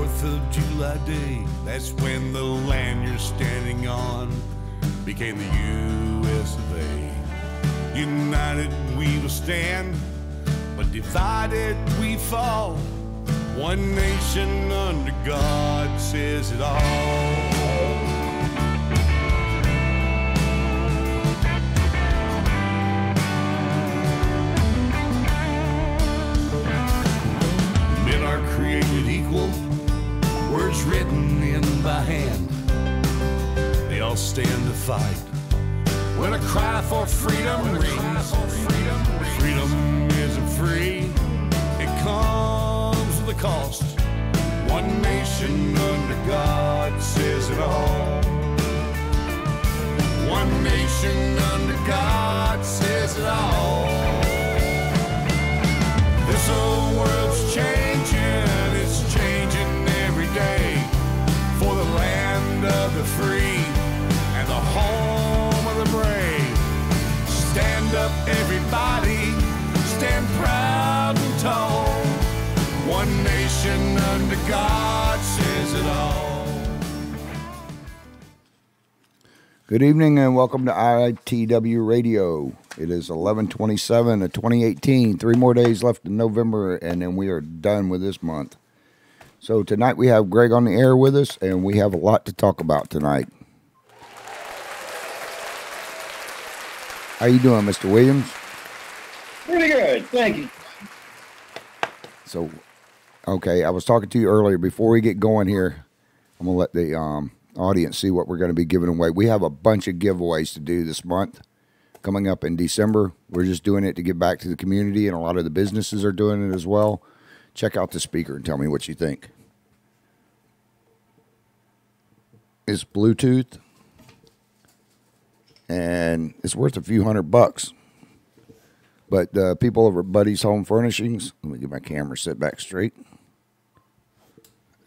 4th of July day, that's when the land you're standing on became the U.S. of A. United we will stand, but divided we fall. One nation under God says it all. Men are created equal, words written in by hand. They all stand to fight when a cry for freedom rings. Freedom isn't free, it comes with a cost. One nation under God says it all. One nation under God says it all. This old world's changing, it's changing every day for the land of the free and the home of the brave. Stand up, everybody, stand proud and tall. One nation under God says it all. Good evening and welcome to ITW Radio. It is 11/27 of 2018. 3 more days left in November, and then we are done with this month. So tonight we have Gregg on the air with us, and we have a lot to talk about tonight. How you doing, Mr. Williams? Pretty good, thank you. So, okay, I was talking to you earlier. Before we get going here, I'm going to let the audience see what we're going to be giving away. We have a bunch of giveaways to do this month coming up in December. We're just doing it to give back to the community, and a lot of the businesses are doing it as well. Check out the speaker and tell me what you think. It's Bluetooth, and it's worth a few $100. But people over at Buddy's Home Furnishings, let me get my camera set back straight.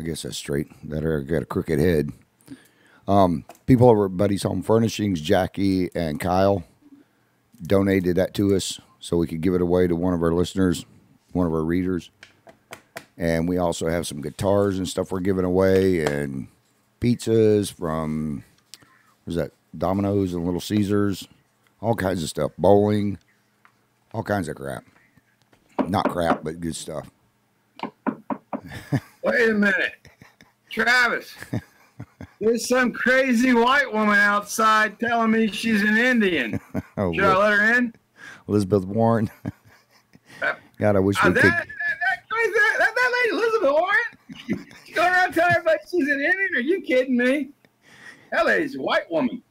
I guess that's straight. That or I got a crooked head. People over at Buddy's Home Furnishings, Jackie and Kyle, donated that to us so we could give it away to one of our listeners, one of our readers. And we also have some guitars and stuff we're giving away, and pizzas from, what was that, Domino's and Little Caesars, all kinds of stuff, bowling, all kinds of crap. Not crap, but good stuff. Wait a minute. Travis, there's some crazy white woman outside telling me she's an Indian. Oh, should I let her in? Elizabeth Warren. God, I wish we could. That lady, Elizabeth Warren? She's going around telling everybody she's an Indian? Are you kidding me? That lady's a white woman.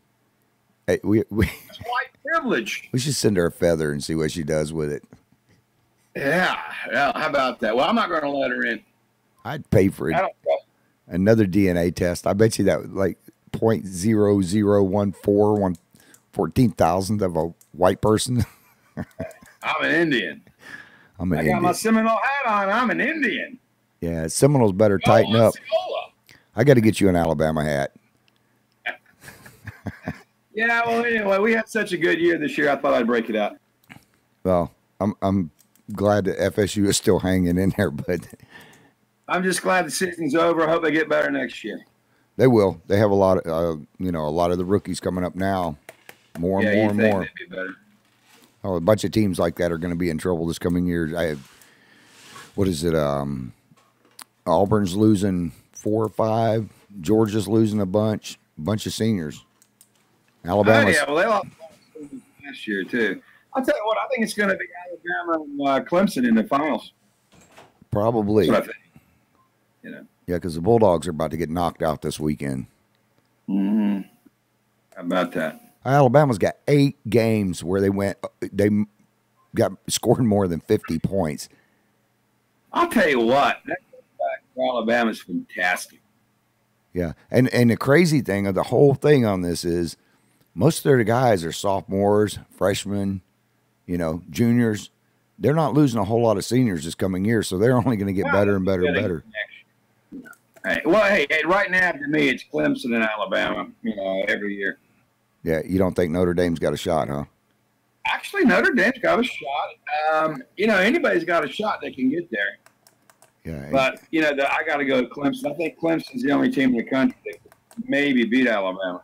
Hey, That's white privilege. we should send her a feather and see what she does with it. Yeah, how about that? Well, I'm not going to let her in. I'd pay for it. Another DNA test. I bet you that was like 0.0014 1/14,000th of a white person. I'm an Indian. I'm an I Indian. got my Seminole hat on. I'm an Indian. Yeah, Seminoles better tighten up. I got to get you an Alabama hat. Yeah, well, anyway, we had such a good year this year, I thought I'd break it out. Well, I'm glad that FSU is still hanging in there, but I'm just glad the season's over. I hope they get better next year. they will. They have a lot of, a lot of the rookies coming up now. More and more. They'd be better. Oh, a bunch of teams like that are going to be in trouble this coming year. I have, what is it? Auburn's losing 4 or 5. Georgia's losing a bunch of seniors. Alabama's. Oh, yeah, well, they lost last year, too. I'll tell you what, I think it's going to be Alabama and Clemson in the finals. Probably. That's what I think. Yeah, because the Bulldogs are about to get knocked out this weekend. Mm-hmm. How about that? Alabama's got 8 games where they got scored more than 50 points. I'll tell you what, that comeback for Alabama's fantastic. Yeah, and the crazy thing of the whole thing on this is most of their guys are sophomores, freshmen, juniors. They're not losing a whole lot of seniors this coming year, so they're only going to get better and better and better. Hey, right now to me it's Clemson and Alabama, every year. Yeah, you don't think Notre Dame's got a shot, huh? Actually, Notre Dame's got a shot. Anybody's got a shot that can get there. Yeah. But, I got to go to Clemson. I think Clemson's the only team in the country that could maybe beat Alabama.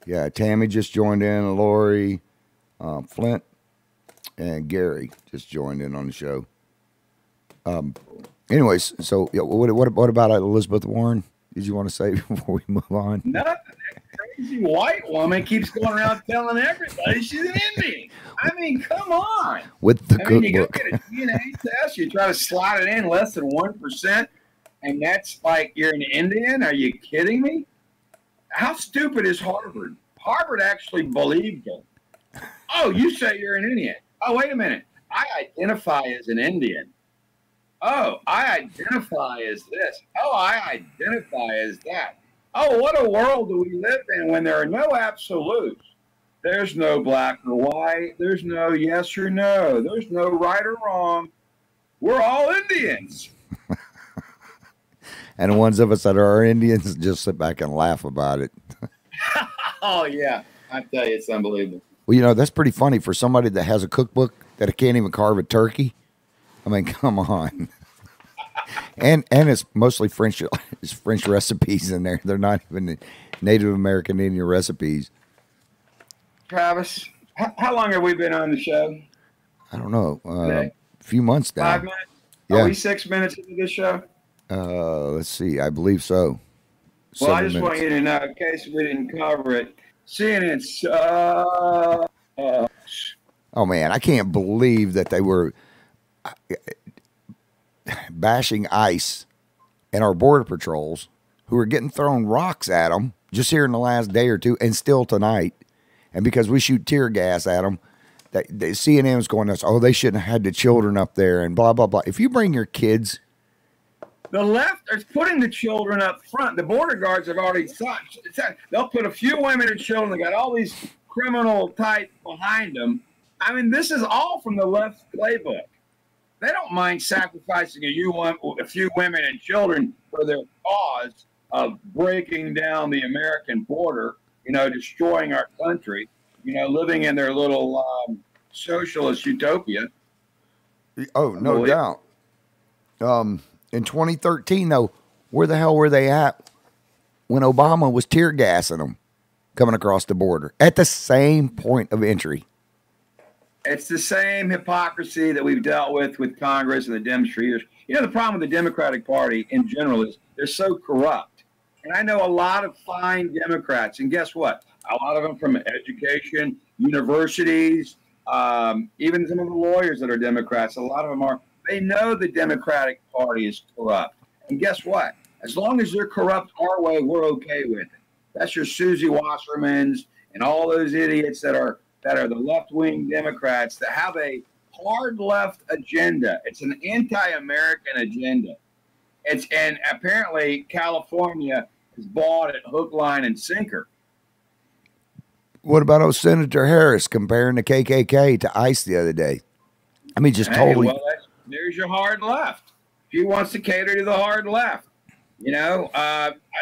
Yeah, Tammy just joined in, Lori, Flint, and Gary just joined in on the show. Anyways, so what about Elizabeth Warren? Did you want to say before we move on? Nothing. That crazy white woman keeps going around telling everybody she's an Indian. I mean, come on. With the cookbook. You go get a DNA test, you try to slide it in less than 1%, and that's like you're an Indian? Are you kidding me? How stupid is Harvard? Harvard actually believed it. Oh, you say you're an Indian. Oh, wait a minute. I identify as an Indian. Oh, I identify as this. Oh, I identify as that. Oh, what a world do we live in when there are no absolutes. There's no black or white. There's no yes or no. There's no right or wrong. We're all Indians. And the ones of us that are Indians just sit back and laugh about it. Oh, yeah. I tell you, it's unbelievable. Well, that's pretty funny for somebody that has a cookbook that can't even carve a turkey. I mean, come on. And it's mostly French recipes in there. They're not even the Native American Indian recipes. Travis, how long have we been on the show? I don't know. A few months now. 5 minutes? Yeah. Are we 6 minutes into this show? Let's see. I believe so. Well, I just want you to know, in case we didn't cover it, CNN sucks. Oh, man. I can't believe that they were bashing ICE and our border patrols who were getting thrown rocks at them just here in the last day or two and still tonight. And because we shoot tear gas at them, the CNN was going nuts. Oh, they shouldn't have had the children up there and blah, blah, blah. If you bring your kids. The left is putting the children up front. The border guards have already such. They'll put a few women and children. They got all these criminal type behind them. I mean, this is all from the left playbook. They don't mind sacrificing a few women and children for their cause of breaking down the American border, destroying our country, living in their little socialist utopia. Oh, no doubt. In 2013, though, where the hell were they at when Obama was tear gassing them coming across the border at the same point of entry? It's the same hypocrisy that we've dealt with Congress and the demonstrators. The problem with the Democratic Party in general is they're so corrupt. And I know a lot of fine Democrats, and guess what? A lot of them from education, universities, even some of the lawyers that are Democrats, a lot of them are. They know the Democratic Party is corrupt. And guess what? As long as they're corrupt our way, we're okay with it. That's your Susie Wassermans and all those idiots that are the left-wing Democrats that have a hard left agenda. It's an anti-American agenda. And apparently California is bought at hook, line, and sinker. What about Senator Harris comparing the KKK to ICE the other day? I mean, just totally. Well, there's your hard left. She wants to cater to the hard left.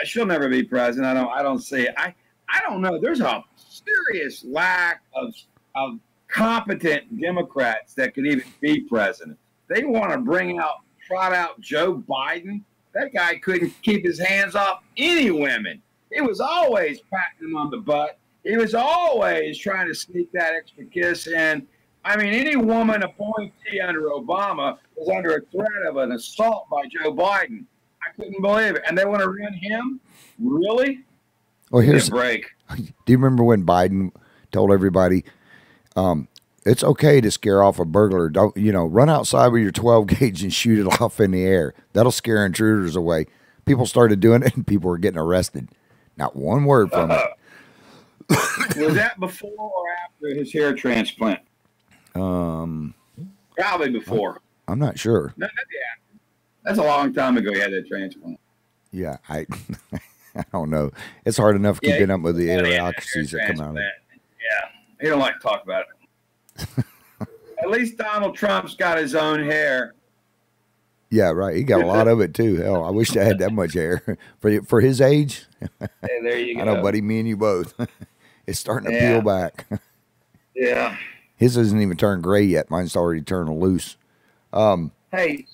She'll never be president. I don't see it. I don't know. There's a serious lack of competent Democrats that could even be president. They want to trot out Joe Biden. That guy couldn't keep his hands off any women. He was always patting them on the butt. He was always trying to sneak that extra kiss in. I mean, any woman appointee under Obama was under a threat of an assault by Joe Biden. I couldn't believe it. And they want to run him? Really? Well, here's a break. Do you remember when Biden told everybody, it's okay to scare off a burglar? Don't run outside with your 12 gauge and shoot it off in the air. That'll scare intruders away. People started doing it, and people were getting arrested. Not one word from it. Was that before or after his hair transplant? Probably before. I'm not sure. No, that's a long time ago he had that transplant. Yeah, I don't know. It's hard enough keeping up with the idiocracies that come out of it. Yeah, he don't like to talk about it. At least Donald Trump's got his own hair. Yeah, right. He got a lot of it too. Hell, I wish I had that much hair for his age. Hey, there you go. I know, buddy. Me and you both. It's starting to peel back. Yeah. His hasn't even turned gray yet. Mine's already turned loose. Hey,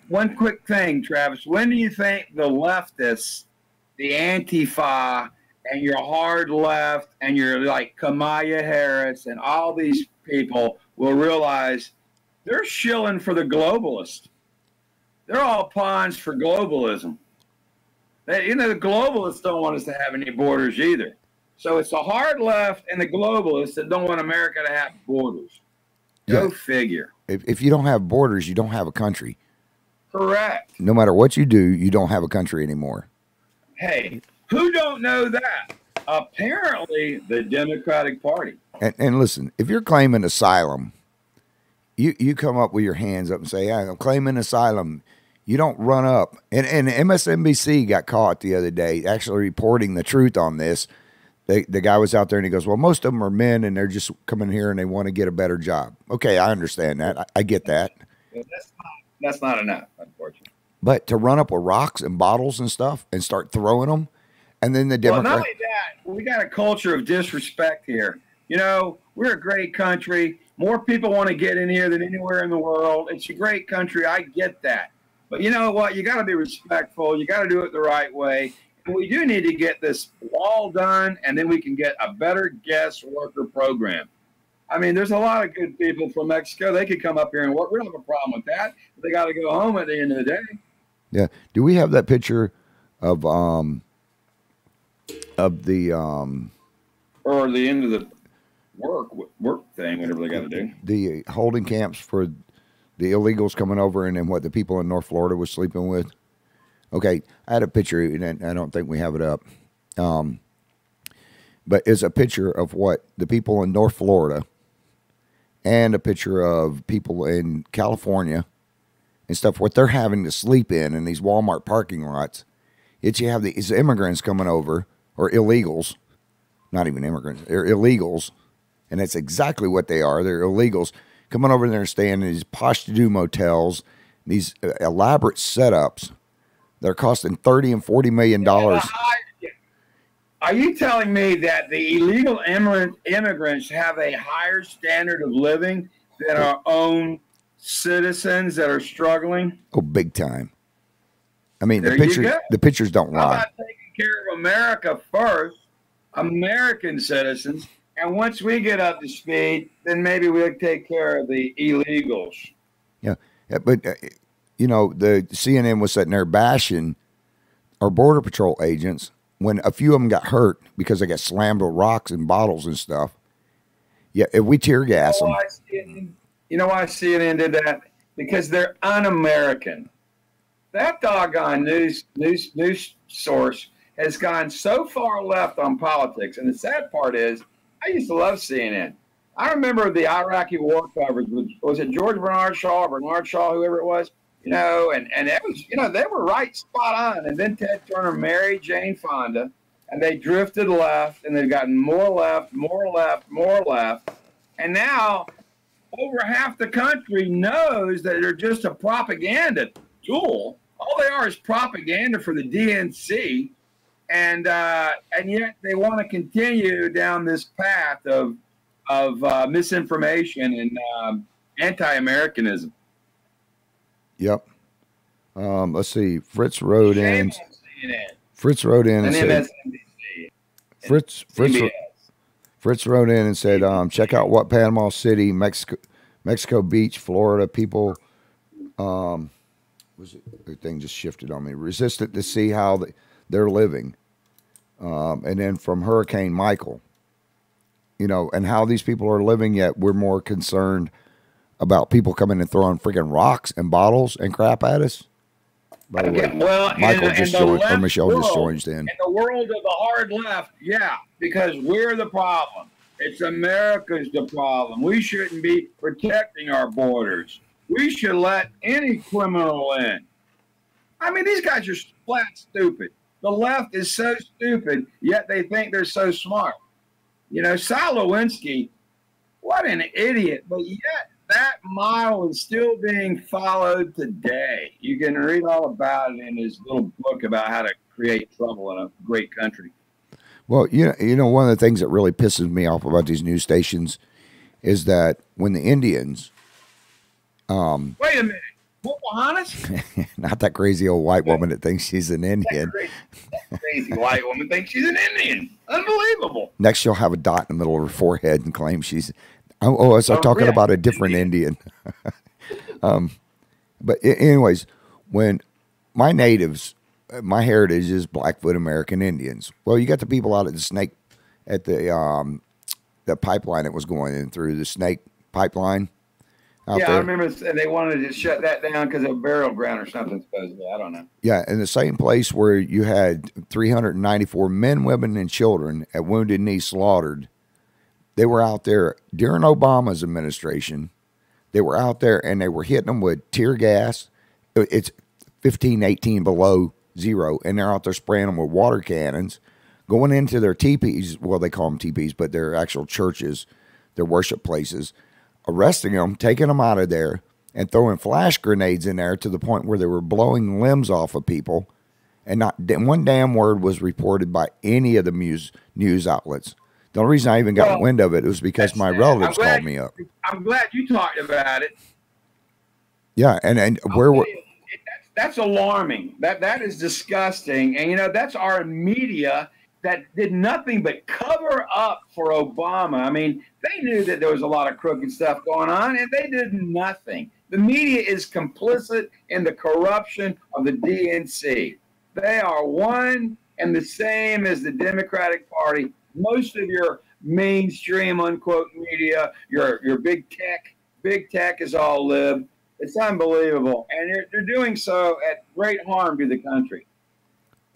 One quick thing, Travis. When do you think the leftists, the Antifa, and your hard left, and your like Kamala Harris, and all these people will realize they're shilling for the globalists? They're all pawns for globalism. The globalists don't want us to have any borders either. So it's the hard left and the globalists that don't want America to have borders. Go figure. If you don't have borders, you don't have a country. Correct. No matter what you do, you don't have a country anymore. Hey, who don't know that? Apparently, the Democratic Party. And listen, if you're claiming asylum, you come up with your hands up and say, I'm claiming asylum. You don't run up. And MSNBC got caught the other day actually reporting the truth on this. The guy was out there and he goes, well, most of them are men and they're just coming here and they want to get a better job. Okay, I understand that. I get that. That's not enough, unfortunately. But to run up with rocks and bottles and stuff and start throwing them, and then the Democrats. Well, not only that, we got a culture of disrespect here. We're a great country. More people want to get in here than anywhere in the world. It's a great country. I get that. But you know what? You got to be respectful. You got to do it the right way. And we do need to get this wall done, and then we can get a better guest worker program. I mean, there's a lot of good people from Mexico. They could come up here and work. We don't have a problem with that. But they got to go home at the end of the day. Yeah. Do we have that picture of the or the end of the work thing, whatever they got to do? The holding camps for the illegals coming over, and then what the people in North Florida was sleeping with. Okay, I had a picture, and I don't think we have it up. But it's a picture of what the people in North Florida and a picture of people in California and stuff, what they're having to sleep in these Walmart parking lots. It's you have these immigrants coming over, or illegals, not even immigrants, they're illegals, and that's exactly what they are. They're illegals coming over there and staying in these posh-to-do motels, these elaborate setups. They're costing $30 and $40 million. Are you telling me that the illegal immigrants have a higher standard of living than our own citizens that are struggling? Oh, big time. I mean, the pictures don't lie. How about taking care of America first, American citizens, and once we get up to speed, then maybe we'll take care of the illegals. Yeah, but the CNN was sitting there bashing our Border Patrol agents when a few of them got hurt because they got slammed with rocks and bottles and stuff. Yeah, if we tear gas them. You know why CNN did that? Because they're un-American. That doggone news source has gone so far left on politics. And the sad part is, I used to love CNN. I remember the Iraqi war coverage. Was it George Bernard Shaw or Bernard Shaw, whoever it was? And it was, they were right spot on. And then Ted Turner married Jane Fonda, and they drifted left, and they've gotten more left. And now over half the country knows that they're just a propaganda tool. All they are is propaganda for the DNC. And yet they want to continue down this path of misinformation and anti-Americanism. Yep. Let's see. Fritz wrote in. Fritz wrote in and said. Fritz wrote in and said, check out what Panama City, Mexico Beach, Florida people. The thing just shifted on me. Resistant to see how they're living. And then from Hurricane Michael, and how these people are living, yet we're more concerned about people coming and throwing freaking rocks and bottles and crap at us. By the way, Michael just joined, or Michelle just joined in. In the world of the hard left, yeah, because we're the problem. It's America's the problem. We shouldn't be protecting our borders. We should let any criminal in. I mean, these guys are flat stupid. The left is so stupid, yet they think they're so smart. Saul Lewinsky, what an idiot, but yet that model is still being followed today. You can read all about it in his little book about how to create trouble in a great country. Well, one of the things that really pisses me off about these news stations is that when the Indians... Wait a minute. Pocahontas? Not that crazy old white woman that thinks she's an Indian. That crazy white woman thinks she's an Indian. Unbelievable. Next, she'll have a dot in the middle of her forehead and claim she's. Oh, so talking yeah. about a different Indian. But anyways, when my natives, my heritage is Blackfoot American Indians. Well, you got the people out at the snake, at the pipeline that was going in through the snake pipeline. Yeah, there. I remember they wanted to shut that down because of a burial ground or something, supposedly. I don't know. Yeah, in the same place where you had 394 men, women, and children at Wounded Knee slaughtered, they were out there during Obama's administration. They were out there and they were hitting them with tear gas. It's 15, 18 below zero, and they're out there spraying them with water cannons, going into their teepees. Well, they call them teepees, but they're actual churches, their worship places, arresting them, taking them out of there, and throwing flash grenades in there to the point where they were blowing limbs off of people. And not one damn word was reported by any of the news outlets. The only reason I even got wind of it was because my relatives called me up. I'm glad you talked about it. Yeah, and where were... That's alarming. That is disgusting. And, that's our media that did nothing but cover up for Obama. I mean, they knew that there was a lot of crooked stuff going on, and they did nothing. The media is complicit in the corruption of the DNC. They are one and the same as the Democratic Party. Most of your mainstream, unquote, media, your big tech is all lib. It's unbelievable. And they're doing so at great harm to the country.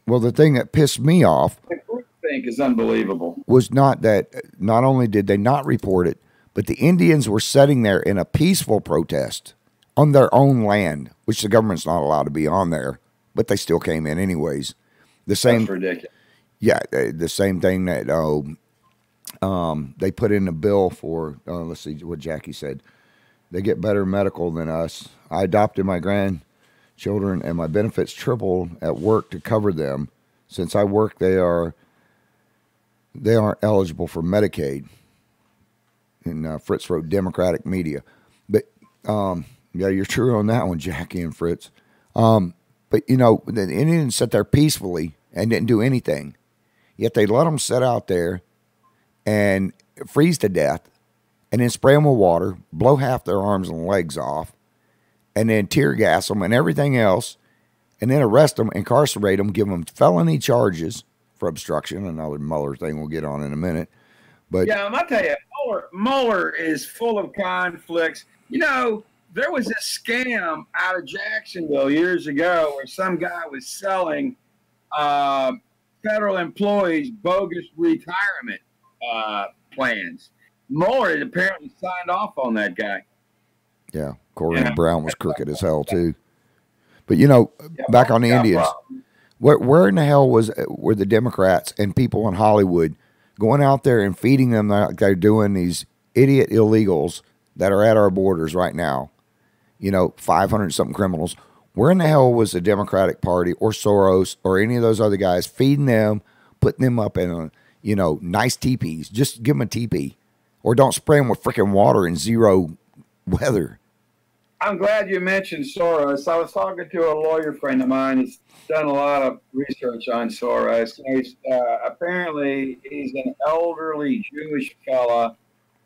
Well, the thing that pissed me off, the group think is unbelievable, was not that not only did they not report it, but the Indians were sitting there in a peaceful protest on their own land, which the government's not allowed to be on there, but they still came in anyways. The same, that's ridiculous. Yeah, the same thing that they put in a bill for. Let's see what Jackie said. They get better medical than us. I adopted my grandchildren, and my benefits tripled at work to cover them. Since I work, they aren't eligible for Medicaid. And Fritz wrote Democratic media, but yeah, you're true on that one, Jackie and Fritz. But the Indians sat there peacefully and didn't do anything, yet they let them sit out there and freeze to death, and then spray them with water, blow half their arms and legs off, and then tear gas them and everything else, and then arrest them, incarcerate them, give them felony charges for obstruction. Another Mueller thing we'll get on in a minute. But yeah, I'll tell you, Mueller is full of conflicts. There was a scam out of Jacksonville years ago where some guy was selling federal employees bogus retirement plans. Mueller had apparently signed off on that guy. Yeah, Corrine Brown was crooked as hell too. But back on the Indians, where in the hell were the Democrats and people in Hollywood going out there and feeding them like they're doing these idiot illegals that are at our borders right now? 500 something criminals. Where in the hell was the Democratic Party or Soros or any of those other guys feeding them, putting them up in nice teepees? Just give them a teepee. Or don't spray them with freaking water in zero weather. I'm glad you mentioned Soros. I was talking to a lawyer friend of mine who's done a lot of research on Soros. Apparently, he's an elderly Jewish fella.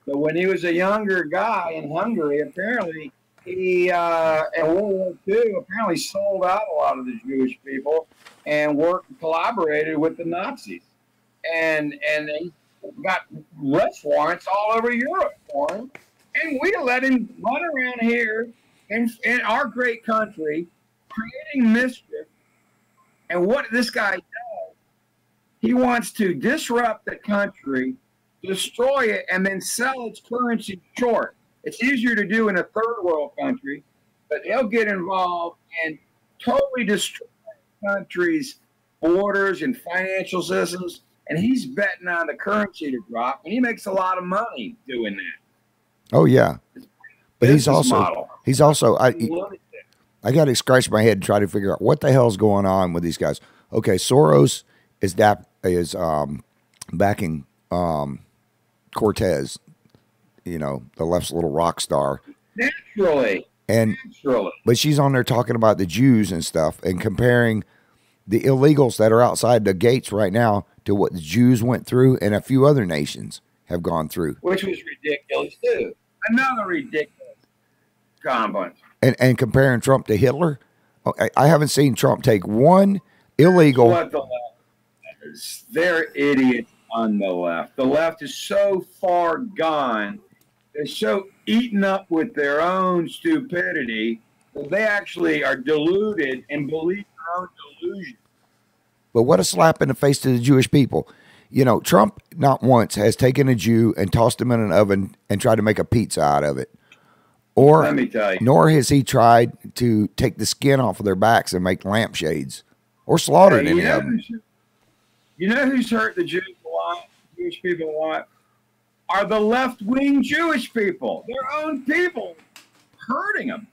But when he was a younger guy in Hungary, apparently he, in World War II, apparently sold out a lot of the Jewish people and collaborated with the Nazis. And they got arrest warrants all over Europe for him, and we let him run around here in our great country, creating mischief. And what this guy does, he wants to disrupt the country, destroy it, and then sell its currency short. It's easier to do in a third world country, but he'll get involved and totally destroy the country's borders and financial systems. And he's betting on the currency to drop, and he makes a lot of money doing that. Oh yeah, but he's also I got to scratch my head and try to figure out what the hell's going on with these guys. Okay, Soros is backing Cortez, the left's little rock star. Naturally, And Surely. but she's on there talking about the Jews and stuff and comparing the illegals that are outside the gates right now to what the Jews went through and a few other nations have gone through. Which was ridiculous, too. Another ridiculous compliment. And comparing Trump to Hitler. I haven't seen Trump take one illegal. What the left is. They're idiots on the left. The left is so far gone. They're so eaten up with their own stupidity that they actually are deluded and believe their own delusion. But what a slap in the face to the Jewish people. You know, Trump not once has taken a Jew and tossed him in an oven and tried to make a pizza out of it. Or, let me tell you, nor has he tried to take the skin off of their backs and make lampshades or slaughtered any of them. You know who's hurt the Jews a lot, Jewish people a lot? Are the left-wing Jewish people. Their own people hurting them.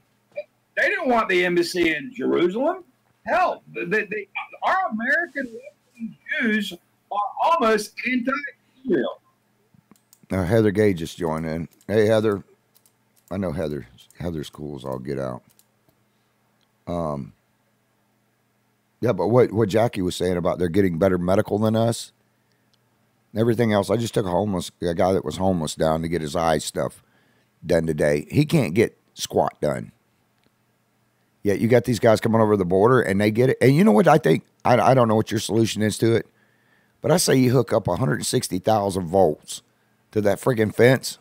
They didn't want the embassy in Jerusalem. Hell, our American left-wing Jews are almost anti-Israel. Now, Heather Gay just joined in. Hey, Heather. I know Heather's cool as all get out. Yeah, but what Jackie was saying about they're getting better medical than us, everything else. I just took a guy that was homeless down to get his eye stuff done today. He can't get squat done. Yet you got these guys coming over the border and they get it. And you know what I think? I don't know what your solution is to it, but I say you hook up 160,000 volts to that friggin' fence.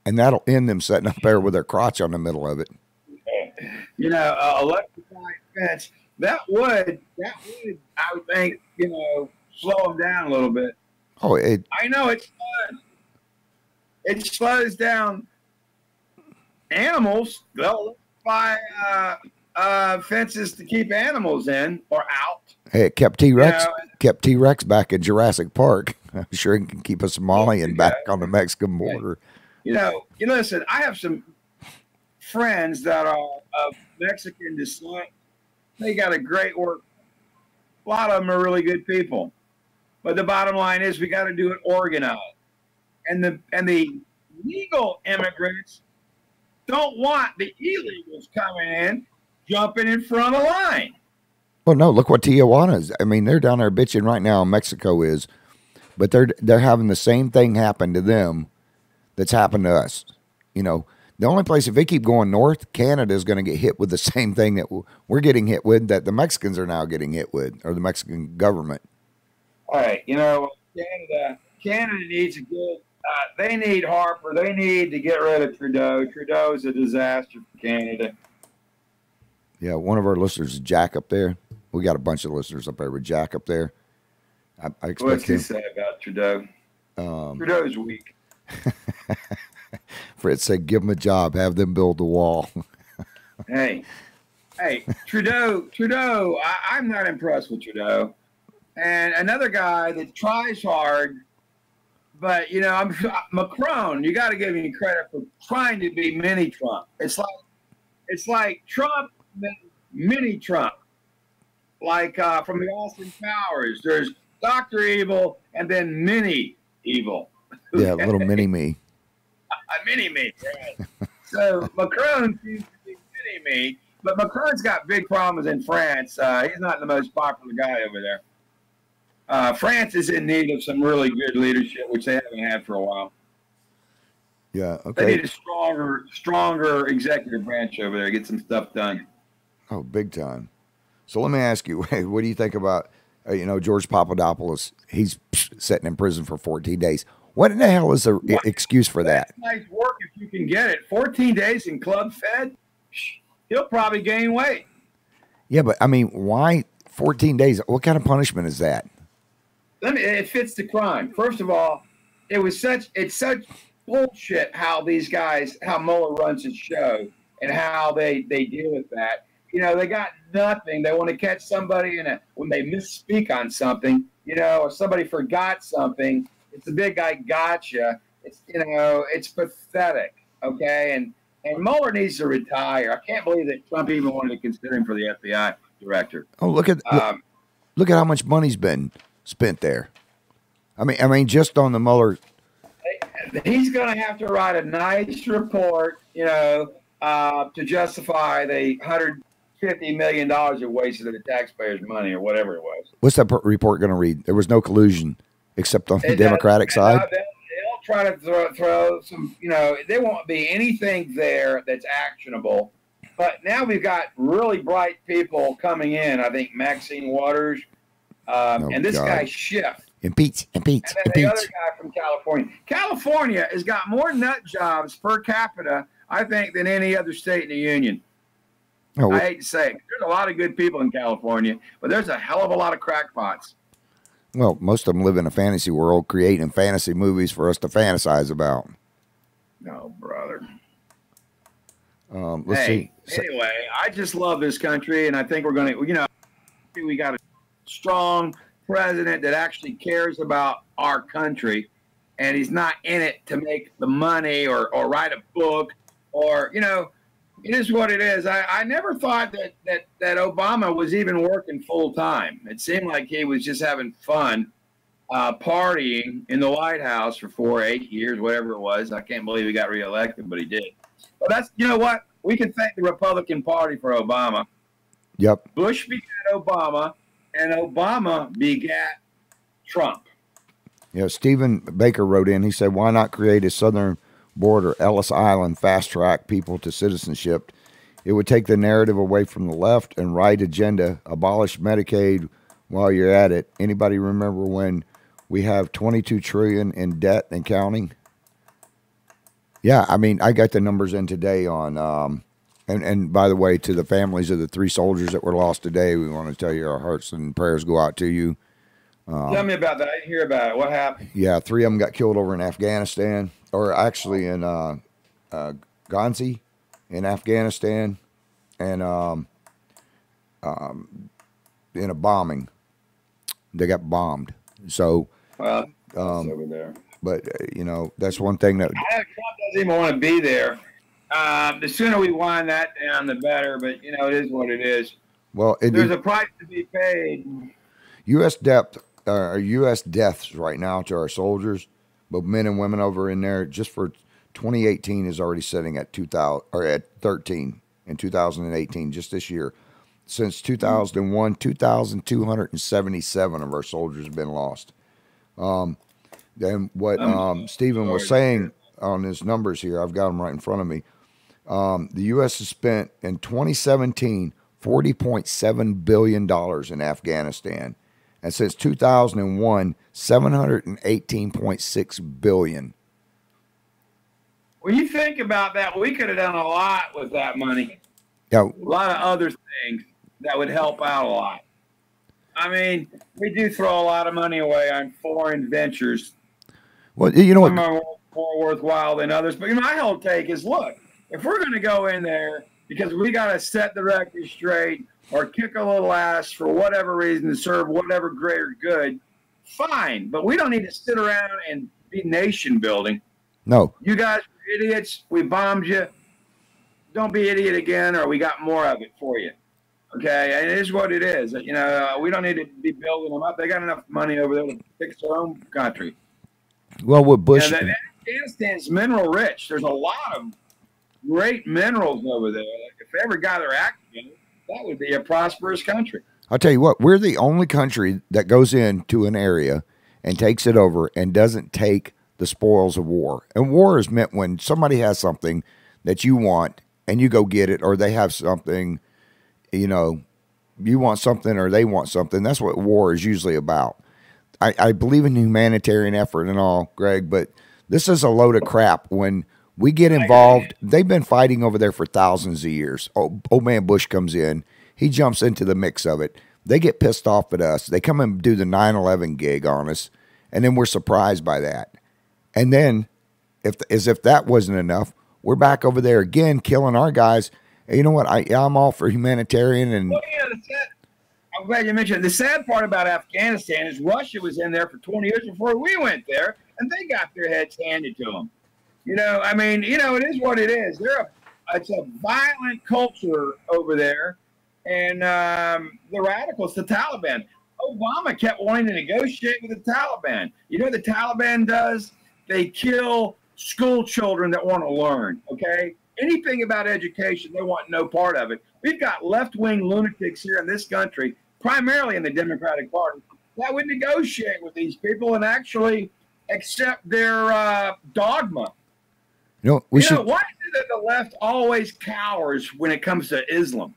And that'll end them sitting up there with their crotch on the middle of it. You know, electrified fence, that would, I would think, you know, slow them down a little bit. Oh, I know it slows down animals. They'll buy fences to keep animals in or out. Hey, it kept T-Rex back in Jurassic Park. I'm sure it can keep a Somalian back on the Mexican border. You know, listen, I have some friends that are of Mexican descent. They got a great work. A lot of them are really good people. But the bottom line is we got to do it organized. And the legal immigrants don't want the illegals coming in, jumping in front of the line. Well, no, look what Tijuana is. I mean, they're down there bitching right now. Mexico is. But they're having the same thing happen to them that's happened to us. You know, the only place, if they keep going north, Canada is going to get hit with the same thing that we're getting hit with, that the Mexicans are now getting hit with, or the Mexican government. All right, you know, Canada needs a good, they need Harper. They need to get rid of Trudeau. Trudeau is a disaster for Canada. Yeah, one of our listeners is Jack up there. We got a bunch of listeners up there with Jack up there. I expect What's he say about Trudeau? Trudeau's weak. Fritz said, give them a job, have them build the wall. Hey, Trudeau, I'm not impressed with Trudeau. And another guy that tries hard, but, you know, Macron, you got to give him credit for trying to be mini Trump. It's like Trump, mini Trump. Like from the Austin Powers, there's Dr. Evil and then Mini Evil. Yeah, little mini me. Mini me, right. So Macron seems to be mini me, but Macron's got big problems in France. He's not the most popular guy over there. France is in need of some really good leadership, which they haven't had for a while. Yeah, okay. They need a stronger executive branch over there to get some stuff done. Oh, big time. So let me ask you, what do you think about, George Papadopoulos? He's sitting in prison for 14 days. What in the hell is the excuse for that? That's nice work if you can get it. 14 days in club fed, he'll probably gain weight. Yeah, but I mean, why 14 days? What kind of punishment is that? It fits the crime. First of all, it's such bullshit how Mueller runs his show and how they deal with that. You know, they got nothing. They want to catch somebody when they misspeak on something, or somebody forgot something. It's the big guy gotcha. It's pathetic. Okay. And Mueller needs to retire. I can't believe that Trump even wanted to consider him for the FBI director. Oh, look at how much money's been spent there. I mean, just on the Mueller. He's going to have to write a nice report, to justify the $150 million it wasted of the taxpayers' money or whatever it was. What's that report going to read? There was no collusion except on the Democratic side. They'll try to throw some, there won't be anything there that's actionable. But now we've got really bright people coming in. I think Maxine Waters and this guy Schiff. Impeach. And then the other guy from California. California has got more nut jobs per capita, I think, than any other state in the union. Oh, I hate to say it. There's a lot of good people in California, but there's a hell of a lot of crackpots. Well, most of them live in a fantasy world, creating fantasy movies for us to fantasize about. No, brother. Let's see. Anyway, I just love this country, and I think we're going to, we got a strong president that actually cares about our country, and he's not in it to make the money or write a book or, it is what it is. I never thought that Obama was even working full time. It seemed like he was just having fun, partying in the White House for 8 years, whatever it was. I can't believe he got reelected, but he did. But that's, you know what? We can thank the Republican Party for Obama. Yep. Bush begat Obama, and Obama begat Trump. Yeah, Stephen Baker wrote in. He said, why not create a southern border, Ellis Island, fast-track people to citizenship? It would take the narrative away from the left and right agenda, abolish Medicaid while you're at it. Anybody remember when we have $22 trillion in debt and counting? Yeah, I mean, I got the numbers in today on, and by the way, to the families of the 3 soldiers that were lost today, we want to tell you our hearts and prayers go out to you. Tell me about that. I didn't hear about it. What happened? Yeah, 3 of them got killed over in Afghanistan, or actually in Ghazni in Afghanistan, and in a bombing. They got bombed. So, well, over there. But, that's one thing that... Trump doesn't even want to be there. The sooner we wind that down, the better. But, it is what it is. Well, there's a price to be paid. U.S. deaths right now to our soldiers, both men and women over in there, just for 2018 is already sitting at 13 in 2018, just this year. Since 2001, 2,277 of our soldiers have been lost. Then what Stephen was saying on his numbers here, I've got them right in front of me. The U.S. has spent in 2017 $40.7 billion in Afghanistan. And since 2001, $718.6 billion. When you think about that, we could have done a lot with that money. Yeah. A lot of other things that would help out a lot. I mean, we do throw a lot of money away on foreign ventures. Well, you know what? Some are more worthwhile than others. But my whole take is, look, if we're going to go in there because we got to set the record straight or kick a little ass for whatever reason to serve whatever greater good, fine. But we don't need to sit around and be nation building. No. You guys are idiots. We bombed you. Don't be idiot again, or we got more of it for you. Okay? And it is what it is. We don't need to be building them up. They got enough money over there to fix their own country. Well, with Bush... Afghanistan's mineral rich. There's a lot of great minerals over there. If they ever got their act together, that would be a prosperous country. I'll tell you what, we're the only country that goes into an area and takes it over and doesn't take the spoils of war. And war is meant when somebody has something that you want and you go get it, or they have something, you want something or they want something. That's what war is usually about. I believe in humanitarian effort and all, Greg, but this is a load of crap. When we get involved, they've been fighting over there for thousands of years. Old man Bush comes in. He jumps into the mix of it. They get pissed off at us. They come and do the 9/11 gig on us, and then we're surprised by that. And then, as if that wasn't enough, we're back over there again killing our guys. And you know what? I'm all for humanitarian. And well, I'm glad you mentioned it. The sad part about Afghanistan is Russia was in there for 20 years before we went there, and they got their heads handed to them. It is what it is. It's a violent culture over there, and the radicals, the Taliban. Obama kept wanting to negotiate with the Taliban. You know what the Taliban does? They kill school children that want to learn, okay? anything about education, they want no part of it. We've got left-wing lunatics here in this country, primarily in the Democratic Party, that would negotiate with these people and actually accept their dogma. Why is it that the left always cowers when it comes to Islam?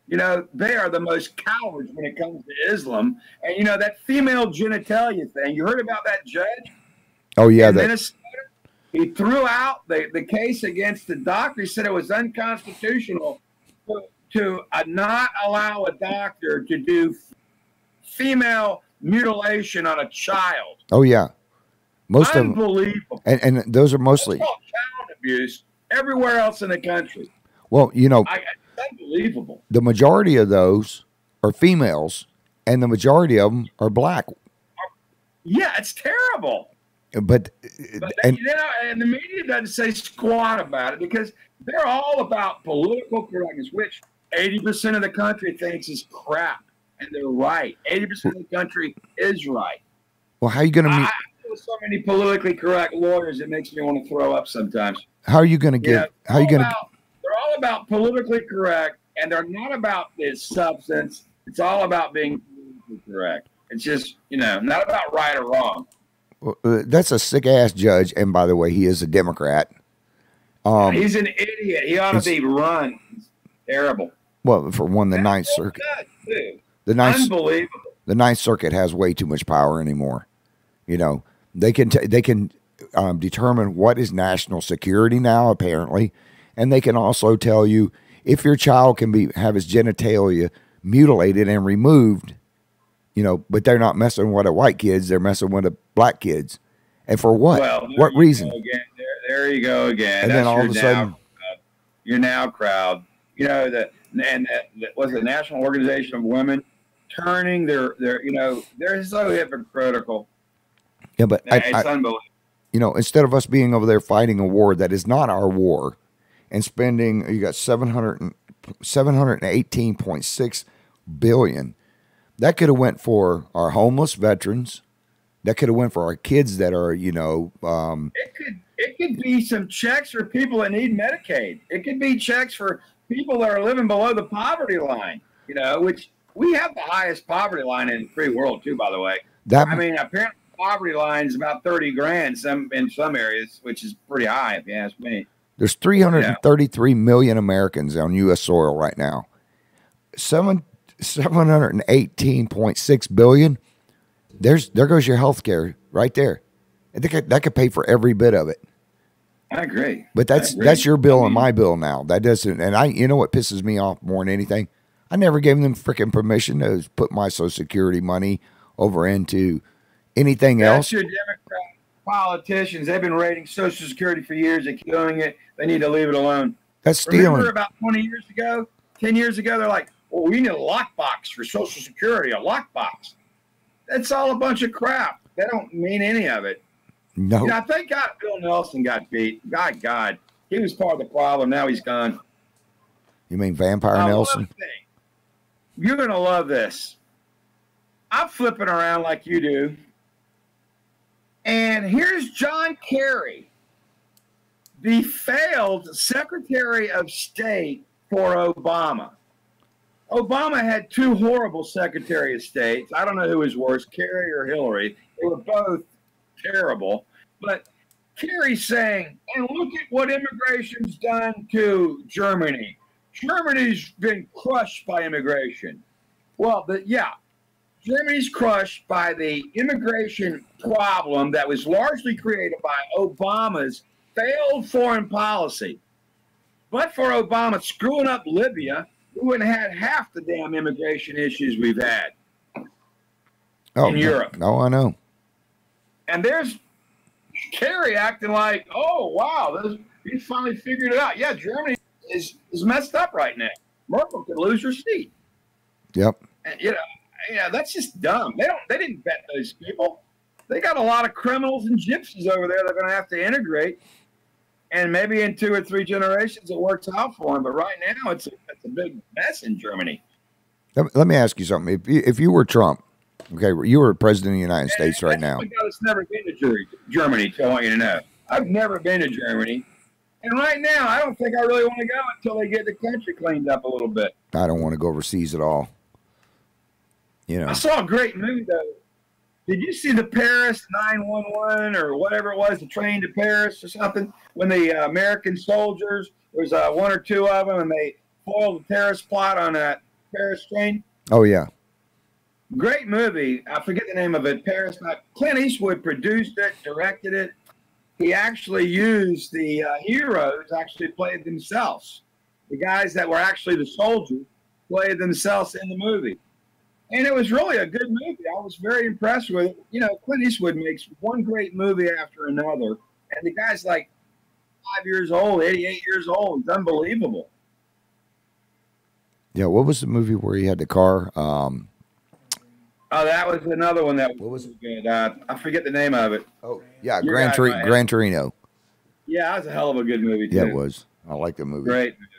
They are the most cowards when it comes to Islam. And, that female genitalia thing, you heard about that judge? Oh, yeah. Minnesota? He threw out the case against the doctor. He said it was unconstitutional to not allow a doctor to do female mutilation on a child. Oh, yeah. Most Unbelievable. Of them. And those are mostly child abuse everywhere else in the country. Well, it's unbelievable. The majority of those are females, and the majority of them are black. Yeah, it's terrible. But and the media doesn't say squat about it because they're all about political correctness, which 80% of the country thinks is crap, and they're right. 80% of the country is right. Well, how are you going to meet? So many politically correct lawyers, it makes me want to throw up sometimes. How are you going to get? How are you going to? They're all about politically correct, and they're not about this substance. It's all about being politically correct. It's just not about right or wrong. That's a sick ass judge, and by the way, he is a Democrat. He's an idiot. He ought to be run. He's terrible. Well, for one, the Ninth Circuit. Unbelievable. The Ninth Circuit has way too much power anymore. They can determine what is national security now, apparently, and they can also tell you if your child can have his genitalia mutilated and removed. But they're not messing with the white kids; they're messing with the black kids, and for what? Well, what reason? There you go again. And then all of a sudden, your now crowd. That was the National Organization of Women turning their. They're so hypocritical. Yeah, but it's unbelievable. Instead of us being over there fighting a war that is not our war, and spending, you got 718.6 billion. That could have went for our homeless veterans. That could have went for our kids that are, It could be some checks for people that need Medicaid. It could be checks for people that are living below the poverty line. Which we have the highest poverty line in the free world too. By the way, apparently. Poverty line is about 30 grand in some areas, which is pretty high if you ask me. There's 333 million Americans on U.S. soil right now. 718.6 billion. There goes your health care right there. I think that could pay for every bit of it. I agree. But that's your bill and my bill now. That doesn't. And what pisses me off more than anything, I never gave them freaking permission to put my Social Security money over into anything else. Your Democrat politicians, they've been raiding Social Security for years. They keep doing it. They need to leave it alone. That's stealing. Remember about 10 years ago, they're like, well, we need a lockbox for Social Security, a lockbox. That's all a bunch of crap. They don't mean any of it. No. Thank God Bill Nelson got beat. God. He was part of the problem. Now he's gone. You mean Vampire Nelson? You're going to love this. I'm flipping around like you do. And here's John Kerry, the failed Secretary of State for Obama. Obama had two horrible Secretary of States. I don't know who was worse, Kerry or Hillary. They were both terrible. But Kerry's saying, and look at what immigration's done to Germany. Germany's been crushed by immigration. Well, Germany's crushed by the immigration problem that was largely created by Obama's failed foreign policy. But for Obama screwing up Libya, we wouldn't have had half the damn immigration issues we've had in Europe. No, I know. And there's Kerry acting like, oh, wow, he's finally figured it out. Yeah, Germany is messed up right now. Merkel could lose her seat. Yep. And, that's just dumb. They didn't vet those people. They got a lot of criminals and gypsies over there they're going to have to integrate. And maybe in 2 or 3 generations, it works out for them. But right now, it's a big mess in Germany. Let me ask you something. If you were Trump, okay, you were president of the United States right now. I've never been to Germany, I want you to know. I've never been to Germany. And right now, I don't think I really want to go until they get the country cleaned up a little bit. I don't want to go overseas at all. You know. I saw a great movie though. Did you see the Paris 911 or whatever it was, the train to Paris or something? When the American soldiers, there's one or two of them, and they foiled the terrorist plot on that Paris train. Oh yeah. Great movie. I forget the name of it. Paris. Clint Eastwood produced it, directed it. He actually used the heroes actually played themselves. The guys that were actually the soldiers played themselves in the movie. And it was really a good movie. I was very impressed with it. You know, Clint Eastwood makes one great movie after another. And the guy's like 5 years old, 88 years old. It's unbelievable. Yeah, what was the movie where he had the car? Oh, that was another one that was good. I forget the name of it. Oh, yeah, Gran Torino. Yeah, that was a hell of a good movie, too. Yeah, it was. I like the movie. Great movie.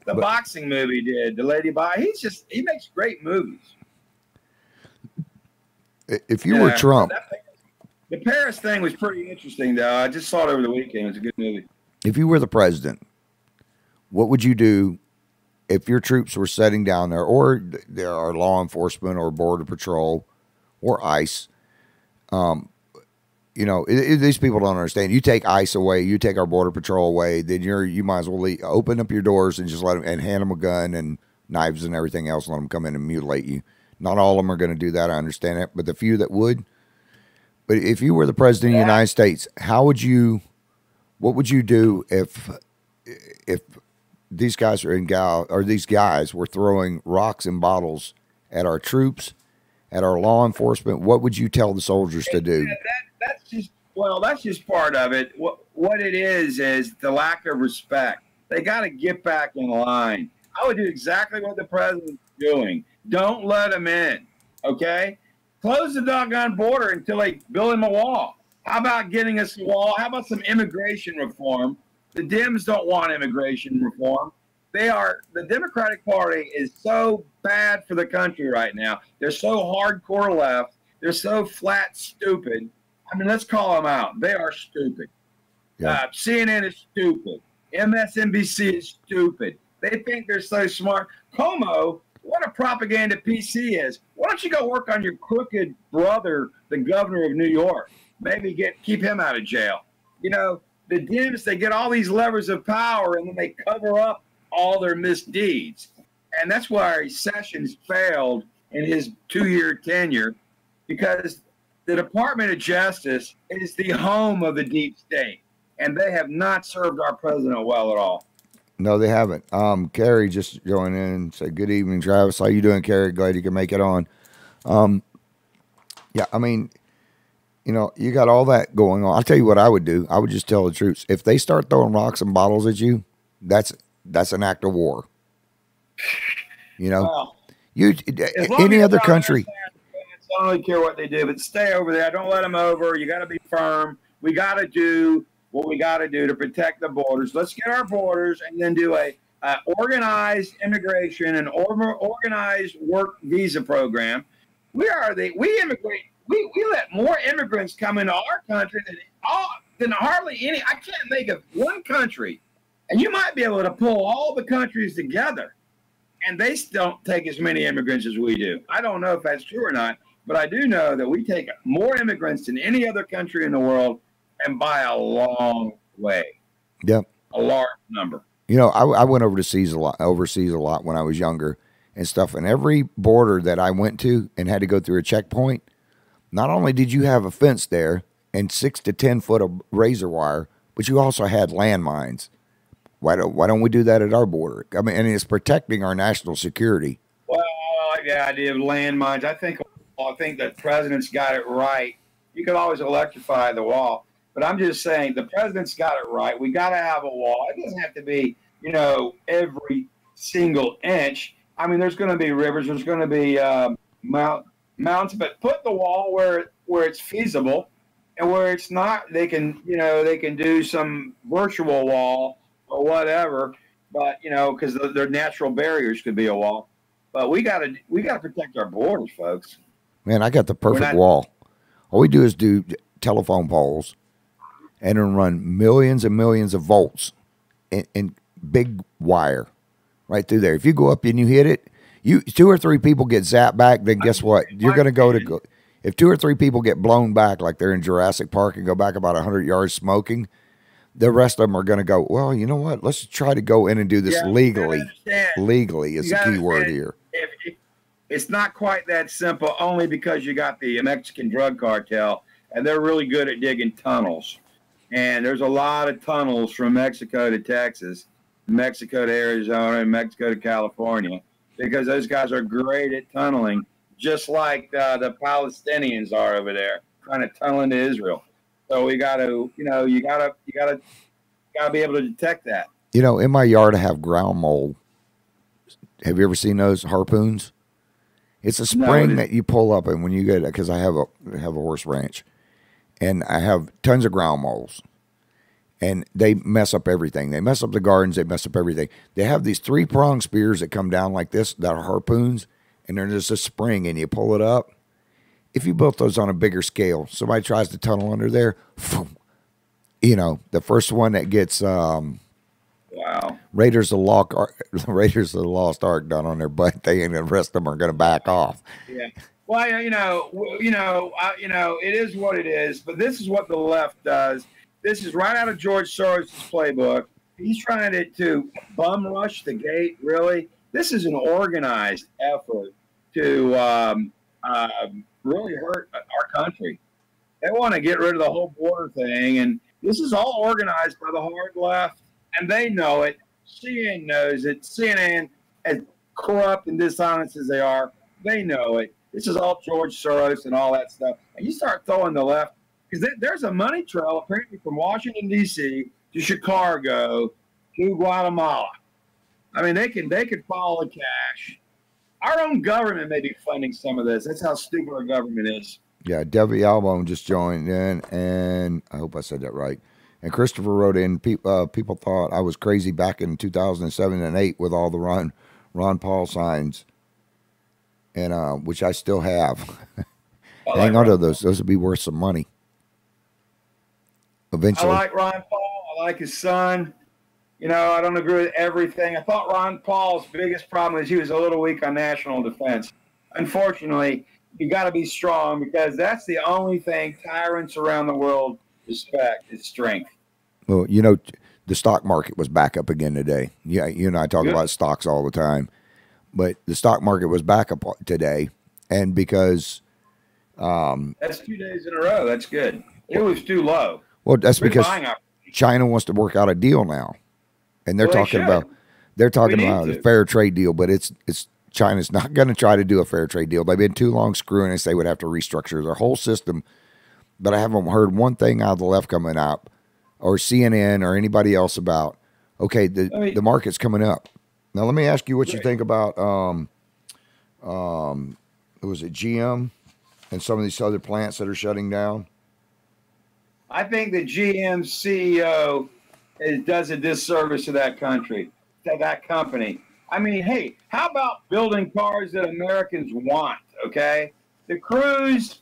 The boxing movie did. The Lady Box. He makes great movies. If you were Trump. The Paris thing was pretty interesting, though. I just saw it over the weekend. It was a good movie. If you were the president, what would you do if your troops were setting down there, or there are law enforcement or border patrol or ICE? You know, these people don't understand. You take ICE away, you take our border patrol away, then you might as well open up your doors and just let them and hand them a gun and knives and everything else, and let them come in and mutilate you. Not all of them are going to do that. I understand it, but the few that would. But if you were the president of the United States, what would you do if these guys these guys were throwing rocks and bottles at our troops, at our law enforcement? What would you tell the soldiers to do? That's just part of it. What it is the lack of respect. They got to get back in line. I would do exactly what the president's doing. Don't let them in, okay? Close the doggone border until they build him a wall. How about getting us a wall? How about some immigration reform? The Dems don't want immigration reform. The Democratic Party is so bad for the country right now. They're so hardcore left. They're so flat stupid. I mean, let's call them out. They are stupid. Yeah. CNN is stupid. MSNBC is stupid. They think they're so smart. Como, what a propaganda PC is. Why don't you go work on your crooked brother, the governor of New York? Maybe keep him out of jail. You know, the Dems, they get all these levers of power, and then they cover up all their misdeeds. And that's why Sessions failed in his 2-year tenure, because the Department of Justice is the home of the deep state, and they have not served our president well at all. No, they haven't. Carrie just joined in and said, "Good evening, Travis. How you doing, Carrie? Glad you can make it on." Yeah, I mean, you know, you got all that going on. I'll tell you what I would do. I would just tell the troops, if they start throwing rocks and bottles at you, that's an act of war. You know, any other country. I don't really care what they do, but stay over there. Don't let them over. You got to be firm. We got to do what we got to do to protect the borders. Let's get our borders and then do a organized immigration and organized work visa program. We immigrate. We let more immigrants come into our country than hardly any. I can't think of one country, and you might be able to pull all the countries together, and they still don't take as many immigrants as we do. I don't know if that's true or not, but I do know that we take more immigrants than any other country in the world, and by a long way. Yep. A large number. You know, I went overseas a lot when I was younger and stuff. And every border that I went to and had to go through a checkpoint, not only did you have a fence there and 6 to 10 foot of razor wire, but you also had landmines. Why don't we do that at our border? I mean, and it's protecting our national security. Well, I like the idea of landmines. I think the president's got it right. You could always electrify the wall. But I'm just saying the president's got it right. We got to have a wall. It doesn't have to be, you know, every single inch. I mean, there's going to be rivers. There's going to be mountains. But put the wall where it's feasible, and where it's not, they can do some virtual wall or whatever. But because their natural barriers could be a wall. But we got to protect our borders, folks. Man, I got the perfect wall. All we do is do telephone poles and then run millions and millions of volts and big wire right through there. If you go up and you hit it, you 2 or 3 people get zapped back. Then guess what? You're going to go. If 2 or 3 people get blown back, like they're in Jurassic Park and go back about 100 yards smoking, the rest of them are going to go, well, you know what? Let's try to go in and do this legally. Legally is the key word here. It's not quite that simple, only because you got the Mexican drug cartel, and they're really good at digging tunnels. And there's a lot of tunnels from Mexico to Texas, Mexico to Arizona, and Mexico to California, because those guys are great at tunneling, just like the Palestinians are over there, trying to tunnel into Israel. So we got to, you got to be able to detect that. In my yard I have ground mole. Have you ever seen those harpoons? It's a spring that you pull up, and when you get it, because I have a horse ranch, and I have tons of ground moles, and they mess up everything. They mess up the gardens. They mess up everything. They have these 3-prong spears that come down like this that are harpoons, and there's a spring, and you pull it up. If you built those on a bigger scale, somebody tries to tunnel under there, the first one that gets Raiders of the Lost Ark done on their butt, the rest of them are going to back off. Yeah. Well, it is what it is. But this is what the left does. This is right out of George Soros' playbook. He's trying to bum rush the gate. Really, this is an organized effort to really hurt our country. They want to get rid of the whole border thing, and this is all organized by the hard left, and they know it. CNN knows it. CNN, as corrupt and dishonest as they are, they know it. This is all George Soros and all that stuff. And you start throwing the left, because there's a money trail apparently from Washington, D.C. to Chicago to Guatemala. I mean, they could follow the cash. Our own government may be funding some of this. That's how stupid our government is. Yeah, Debbie Albone just joined in, and I hope I said that right. And Christopher wrote in, people thought I was crazy back in 2007 and 8 with all the Ron Paul signs, and which I still have. Hang on to those. Those would be worth some money eventually. I like Ron Paul. I like his son. I don't agree with everything. I thought Ron Paul's biggest problem is he was a little weak on national defense. Unfortunately, you got to be strong, because that's the only thing tyrants around the world respect is strength. Well, the stock market was back up again today. Yeah, you and I talk about stocks all the time, but the stock market was back up today, and because that's 2 days in a row. That's good. It was too low. Well, that's because China wants to work out a deal now. And they're talking about a fair trade deal, but it's China's not going to try to do a fair trade deal. They've been too long screwing us. They would have to restructure their whole system. But I haven't heard one thing out of the left coming up, or CNN or anybody else about, okay, the market's coming up. Now let me ask you what you think about was it GM and some of these other plants that are shutting down? I think the GM CEO does a disservice to that country, to that company. I mean, hey, how about building cars that Americans want, okay? The Cruise,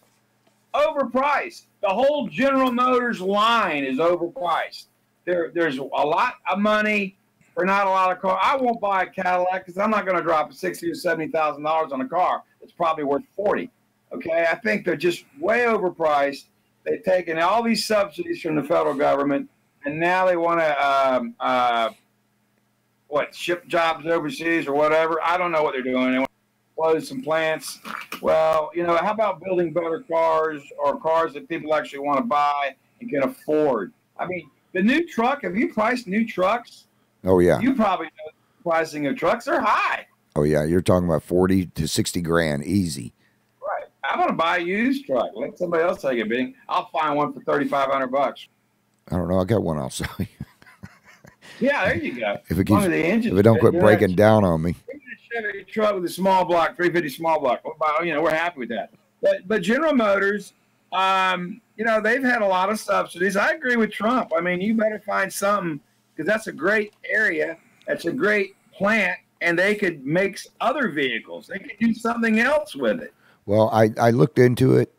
overpriced. The whole General Motors line is overpriced. There's a lot of money for not a lot of cars. I won't buy a Cadillac because I'm not going to drop $60,000 or $70,000 on a car that's probably worth $40,000. Okay, I think they're just way overpriced. They've taken all these subsidies from the federal government, and now they want to ship jobs overseas or whatever. I don't know what they're doing. They want to close some plants. Well, how about building better cars, or cars that people actually want to buy and can afford? I mean, the new truck, have you priced new trucks? Oh, yeah. You probably know the pricing of trucks are high. Oh, yeah. You're talking about 40 to 60 grand easy. Right. I'm going to buy a used truck. Let somebody else take a bidding. I'll find one for $3,500. I don't know. I got one I'll sell you. Yeah, there you go. If it don't quit breaking down on me. Chevy truck with a small block, 350 small block. We're happy with that. But General Motors, they've had a lot of subsidies. I agree with Trump. I mean, you better find something, because that's a great area. That's a great plant, and they could make other vehicles. They could do something else with it. Well, I looked into it,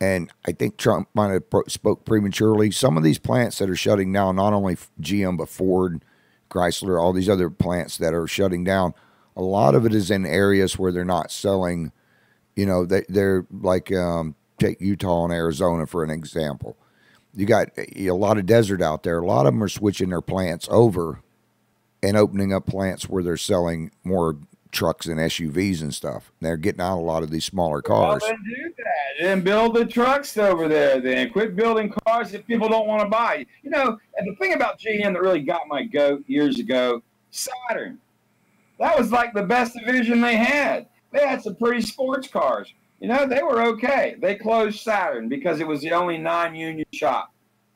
and I think Trump might have spoke prematurely. Some of these plants that are shutting down, not only GM but Ford Chrysler, all these other plants that are shutting down, a lot of it is in areas where they're not selling. You know, they're like, take Utah and Arizona for an example. You got a lot of desert out there. A lot of them are switching their plants over and opening up plants where they're selling more trucks and SUVs and stuff. They're getting out a lot of these smaller cars. Well, then do that. Then build the trucks over there. Then quit building cars that people don't want to buy. You know, and the thing about GM that really got my goat years ago, Saturn. That was like the best division they had. They had some pretty sports cars. You know, they were okay. They closed Saturn because it was the only non-union shop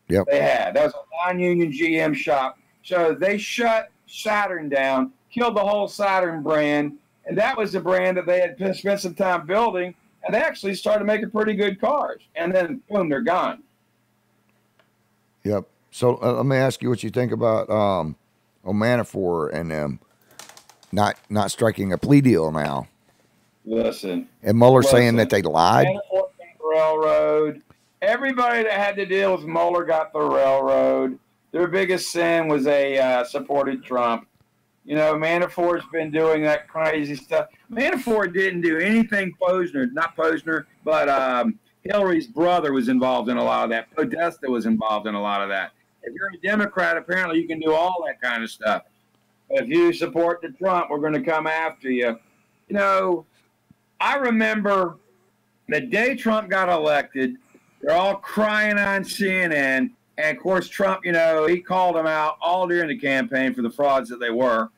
they had. That was a non-union GM shop. So they shut Saturn down, killed the whole Saturn brand, and that was the brand that they had spent some time building, and they actually started making pretty good cars. And then, boom, they're gone. Yep. So let me ask you what you think about Manafort and them not striking a plea deal now. Listen. And Mueller saying that they lied. Manafort got the railroad. Everybody that had to deal with Mueller got the railroad. Their biggest sin was they supported Trump. You know, Manafort's been doing that crazy stuff. Manafort didn't do anything not Posner, but Hillary's brother was involved in a lot of that. Podesta was involved in a lot of that. If you're a Democrat, apparently you can do all that kind of stuff. But if you support the Trump, we're going to come after you. You know, I remember the day Trump got elected, they're all crying on CNN. And, of course, Trump, you know, he called them out all during the campaign for the frauds that they were.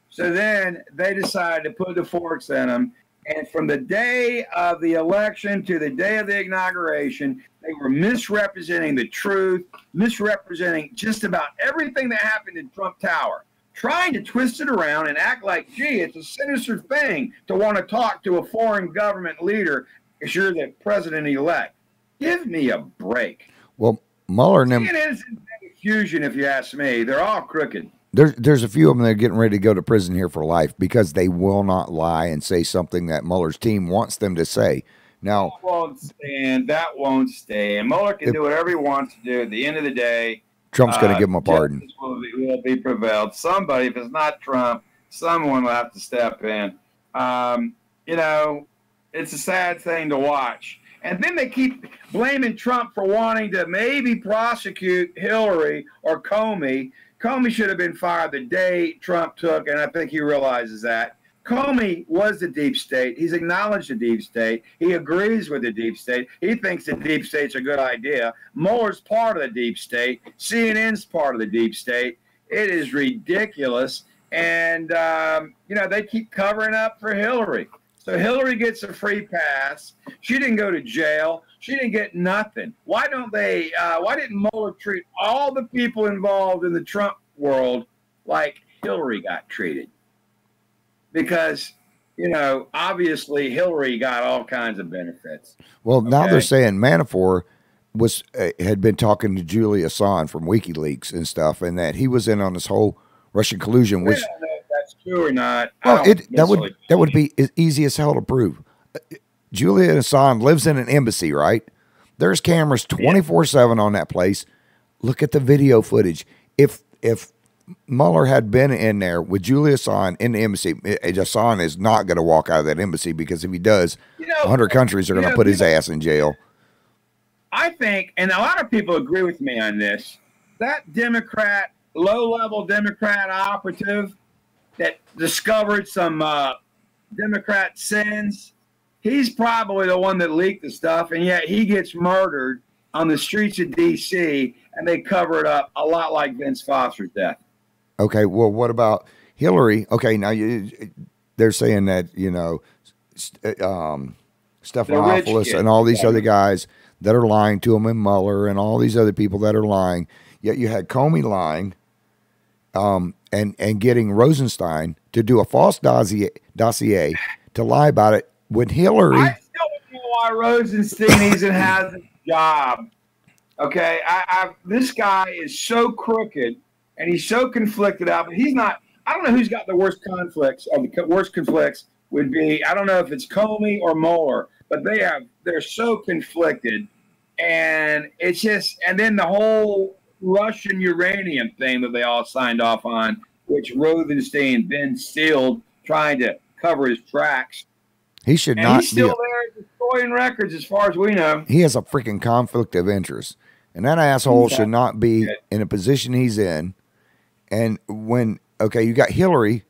So then they decided to put the forks in them. And from the day of the election to the day of the inauguration, they were misrepresenting the truth, misrepresenting just about everything that happened in Trump Tower, trying to twist it around and act like, gee, it's a sinister thing to want to talk to a foreign government leader if you're the president-elect. Give me a break. Well, Mueller and them. CNN's in fusion, if you ask me. They're all crooked. There's a few of them that are getting ready to go to prison here for life because they will not lie and say something that Mueller's team wants them to say. Now, that won't stand. Mueller can do whatever he wants to do. At the end of the day, Trump's going to give him a pardon. Will be prevailed. Somebody, if it's not Trump, someone will have to step in. You know, it's a sad thing to watch. And then they keep blaming Trump for wanting to maybe prosecute Hillary or Comey. Comey should have been fired the day Trump took, and I think he realizes that. Comey was the deep state. He's acknowledged the deep state. He agrees with the deep state. He thinks the deep state's a good idea. Mueller's part of the deep state. CNN's part of the deep state. It is ridiculous. And, you know, they keep covering up for Hillary. So Hillary gets a free pass. She didn't go to jail. She didn't get nothing. Why didn't Mueller treat all the people involved in the Trump world like Hillary got treated? Because, you know, obviously Hillary got all kinds of benefits. Well, now they're saying Manafort had been talking to Julia Assange from WikiLeaks and stuff, and that he was in on this whole Russian collusion. Which, I don't know if that's true or not. Well, that would be easy as hell to prove. Julia Assange lives in an embassy, right? There's cameras 24/7 on that place. Look at the video footage. If Mueller had been in there with Julia Assange in the embassy, Assange is not going to walk out of that embassy, because if he does, 100 countries are going to put his ass in jail. I think, and a lot of people agree with me on this, that Democrat, low-level Democrat operative that discovered some Democrat sins, he's probably the one that leaked the stuff, and yet he gets murdered on the streets of D.C., and they cover it up a lot like Vince Foster's death. Okay, well, what about Hillary? Okay, now they're saying that, you know, Stephanopoulos and all these other guys that are lying to him, and Mueller and all these other people that are lying. Yet you had Comey lying and getting Rosenstein to do a false dossier to lie about it when Hillary. I still don't know why Rosenstein even has a job. Okay, this guy is so crooked and he's so conflicted out, but he's not. I don't know who's got the worst conflicts. The worst conflicts would be, I don't know if it's Comey or Mueller, but they're so conflicted, and it's just, and then the whole Russian uranium thing that they all signed off on which Rosenstein then sealed, trying to cover his tracks. He should And not he's still be. there destroying records, as far as we know. He has a freaking conflict of interest, and that asshole should not be in a position he's in. And when you got Hillary,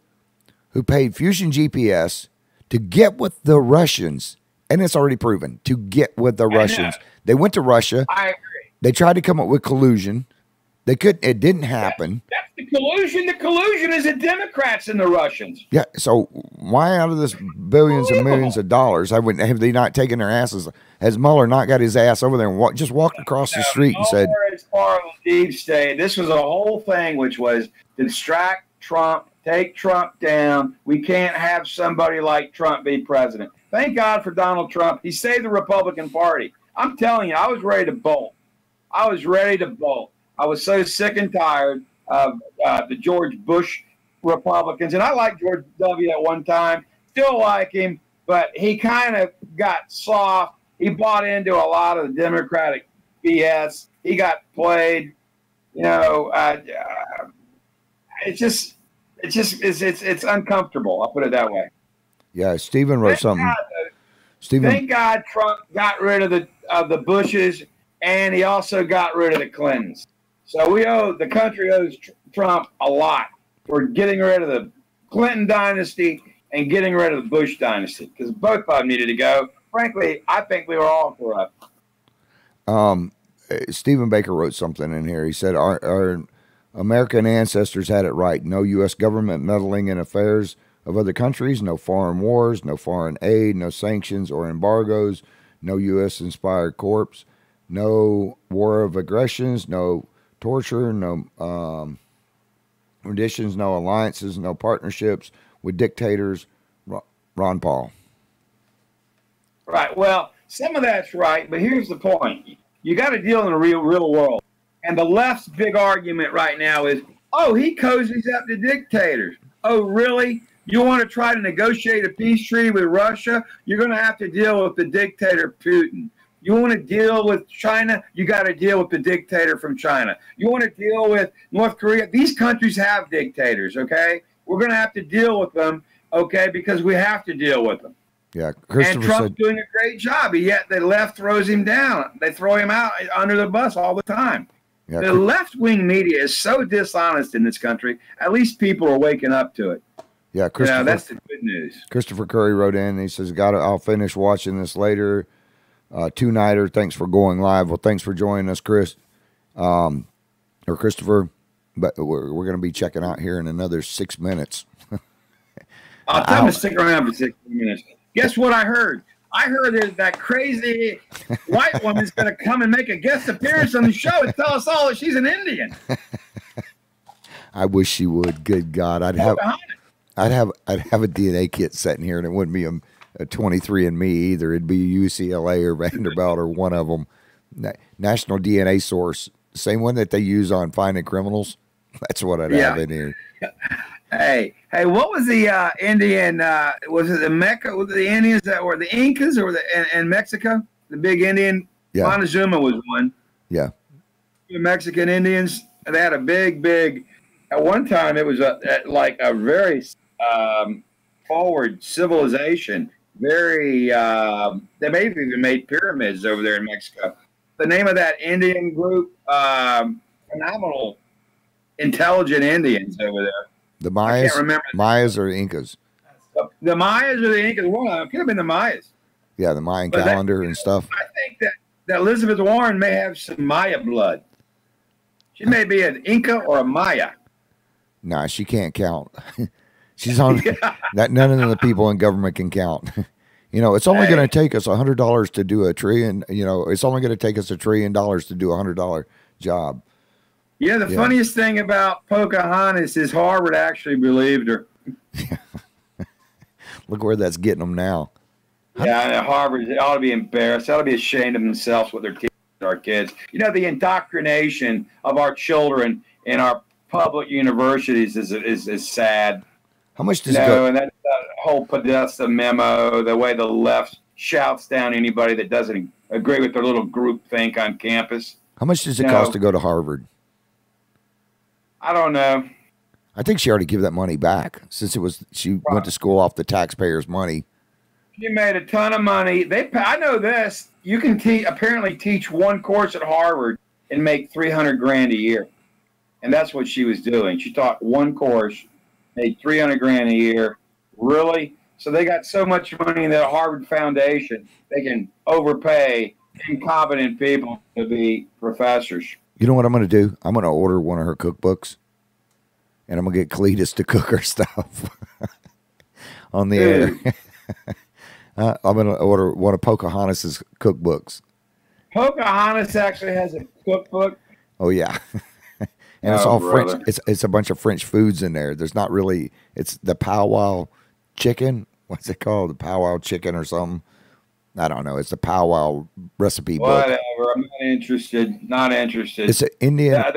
who paid Fusion GPS to get with the Russians, and it's already proven to get with the Russians. They went to Russia. I agree. They tried to come up with collusion. They couldn't. It didn't happen. That's the collusion. The collusion is the Democrats and the Russians. Yeah. So why, out of this billions and millions of dollars, have they not taken their asses? Has Mueller not got his ass over there and walked across the street and said, as part of the deep state, this was a whole thing, which was to distract Trump, take Trump down. We can't have somebody like Trump be president. Thank God for Donald Trump. He saved the Republican Party. I'm telling you, I was ready to bolt. I was so sick and tired of the George Bush Republicans. And I liked George W. at one time, still like him, but he kind of got soft. He bought into a lot of the Democratic BS. He got played. It's uncomfortable. I'll put it that way. Yeah, Stephen wrote something. Thank God Trump got rid of the Bushes, and he also got rid of the Clintons. So the country owes Trump a lot for getting rid of the Clinton dynasty and getting rid of the Bush dynasty, because both of them needed to go. Frankly, I think we were all corrupt. Stephen Baker wrote something in here. He said, our American ancestors had it right. No U.S. government meddling in affairs of other countries, no foreign wars, no foreign aid, no sanctions or embargoes, no U.S.-inspired corps, no war of aggressions, no torture, no renditions, no alliances, no partnerships with dictators. Ron Paul. Right. Well, some of that's right, but here's the point. You got to deal in the real world. And the left's big argument right now is, he cozies up to dictators. Oh, really? You want to try to negotiate a peace treaty with Russia? You're going to have to deal with the dictator Putin. You want to deal with China? You got to deal with the dictator from China. You want to deal with North Korea? These countries have dictators, okay? We're going to have to deal with them, okay, because we have to deal with them. Yeah, and Trump's doing a great job, yet the left throws him down. They throw him out under the bus all the time. Yeah, the left-wing media is so dishonest in this country. At least people are waking up to it. Yeah, Christopher, that's the good news. Christopher Curry wrote in. He says, I'll finish watching this later. Two-nighter, thanks for going live. Well, thanks for joining us, Chris. Or Christopher. But we're going to be checking out here in another 6 minutes. I'll tell them to stick around for 6 minutes. Guess what I heard? I heard there's that crazy white woman's going to come and make a guest appearance on the show and tell us all that she's an Indian. I wish she would. Good God, I'd have a DNA kit sitting here, and it wouldn't be a 23andMe either. It'd be UCLA or Vanderbilt or one of them. National DNA Source, same one that they use on finding criminals. That's what I'd have in here. Hey, what was the Indian? Was it the Mecca? Was it the Indians that were the Incas or in Mexico? The big Indian? Yeah. Montezuma was one. Yeah. The Mexican Indians, they had a big, at one time it was like a very forward civilization. Very, they may have even made pyramids over there in Mexico. The name of that Indian group, phenomenal, intelligent Indians over there. The Mayas? I can't remember. Mayas or the Incas? The Mayas or the Incas? One of them. It could have been the Mayas. Yeah, the Mayan calendar and stuff. I think that Elizabeth Warren may have some Maya blood. She may be an Inca or a Maya. Nah, she can't count. She's on that. None of the people in government can count. It's only going to take us $100 to do a trillion. It's only going to take us $1 trillion to do $100 job. Yeah, the funniest thing about Pocahontas is Harvard actually believed her. Look where that's getting them now. Yeah, Harvard ought to be embarrassed. They ought to be ashamed of themselves with their our kids. The indoctrination of our children in our public universities is sad. How much does it go? And that whole Podesta memo, the way the left shouts down anybody that doesn't agree with their little group think on campus. How much does it cost to go to Harvard? I don't know. I think she already gave that money back since she went to school off the taxpayers' money. She made a ton of money. I know this. You can apparently teach one course at Harvard and make $300,000 a year, and that's what she was doing. She taught one course, made $300,000 a year. Really? So they got so much money in that Harvard Foundation, they can overpay incompetent people to be professors. You know what I'm going to do? I'm going to order one of her cookbooks, and I'm going to get Cletus to cook her stuff on the air. I'm going to order one of Pocahontas's cookbooks. Pocahontas actually has a cookbook? Oh, yeah. And it's all French. It's a bunch of French foods in there. There's not really, it's the powwow chicken. What's it called? The powwow chicken or something? I don't know. It's the powwow recipe book. Whatever. I'm not interested. Not interested. It's an Indian. Yeah,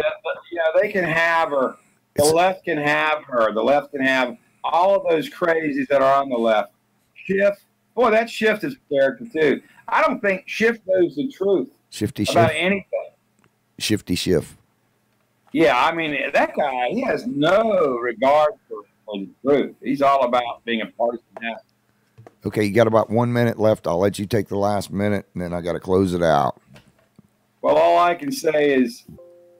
they can have her. The left can have her. The left can have all of those crazies that are on the left. Schiff. Boy, that Schiff is a character, too. I don't think Schiff knows the truth about anything. Shifty Schiff. Yeah, I mean, that guy, he has no regard for the truth. He's all about being a partisan. Okay, you got about 1 minute left. I'll let you take the last minute, and then I got to close it out. Well, all I can say is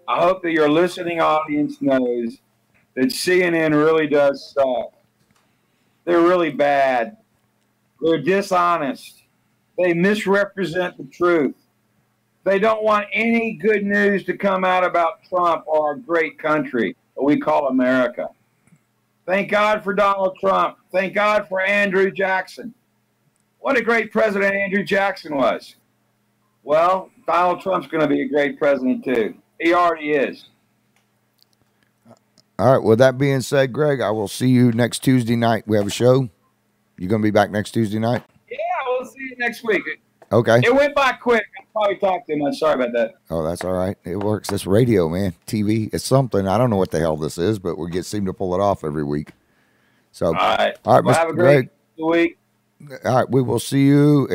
I hope that your listening audience knows that CNN really does suck. They're really bad. They're dishonest. They misrepresent the truth. They don't want any good news to come out about Trump or our great country that we call America. Thank God for Donald Trump. Thank God for Andrew Jackson. What a great president Andrew Jackson was. Well, Donald Trump's going to be a great president, too. He already is. All right. With that being said, Greg, I will see you next Tuesday night. We have a show. You going to be back next Tuesday night? Yeah, we'll see you next week. Okay. It went by quick. I probably talked too much. Sorry about that. Oh, that's all right. It works. It's radio, man. TV. It's something. I don't know what the hell this is, but we seem to pull it off every week. So, all right. Well, have a great week. All right. We will see you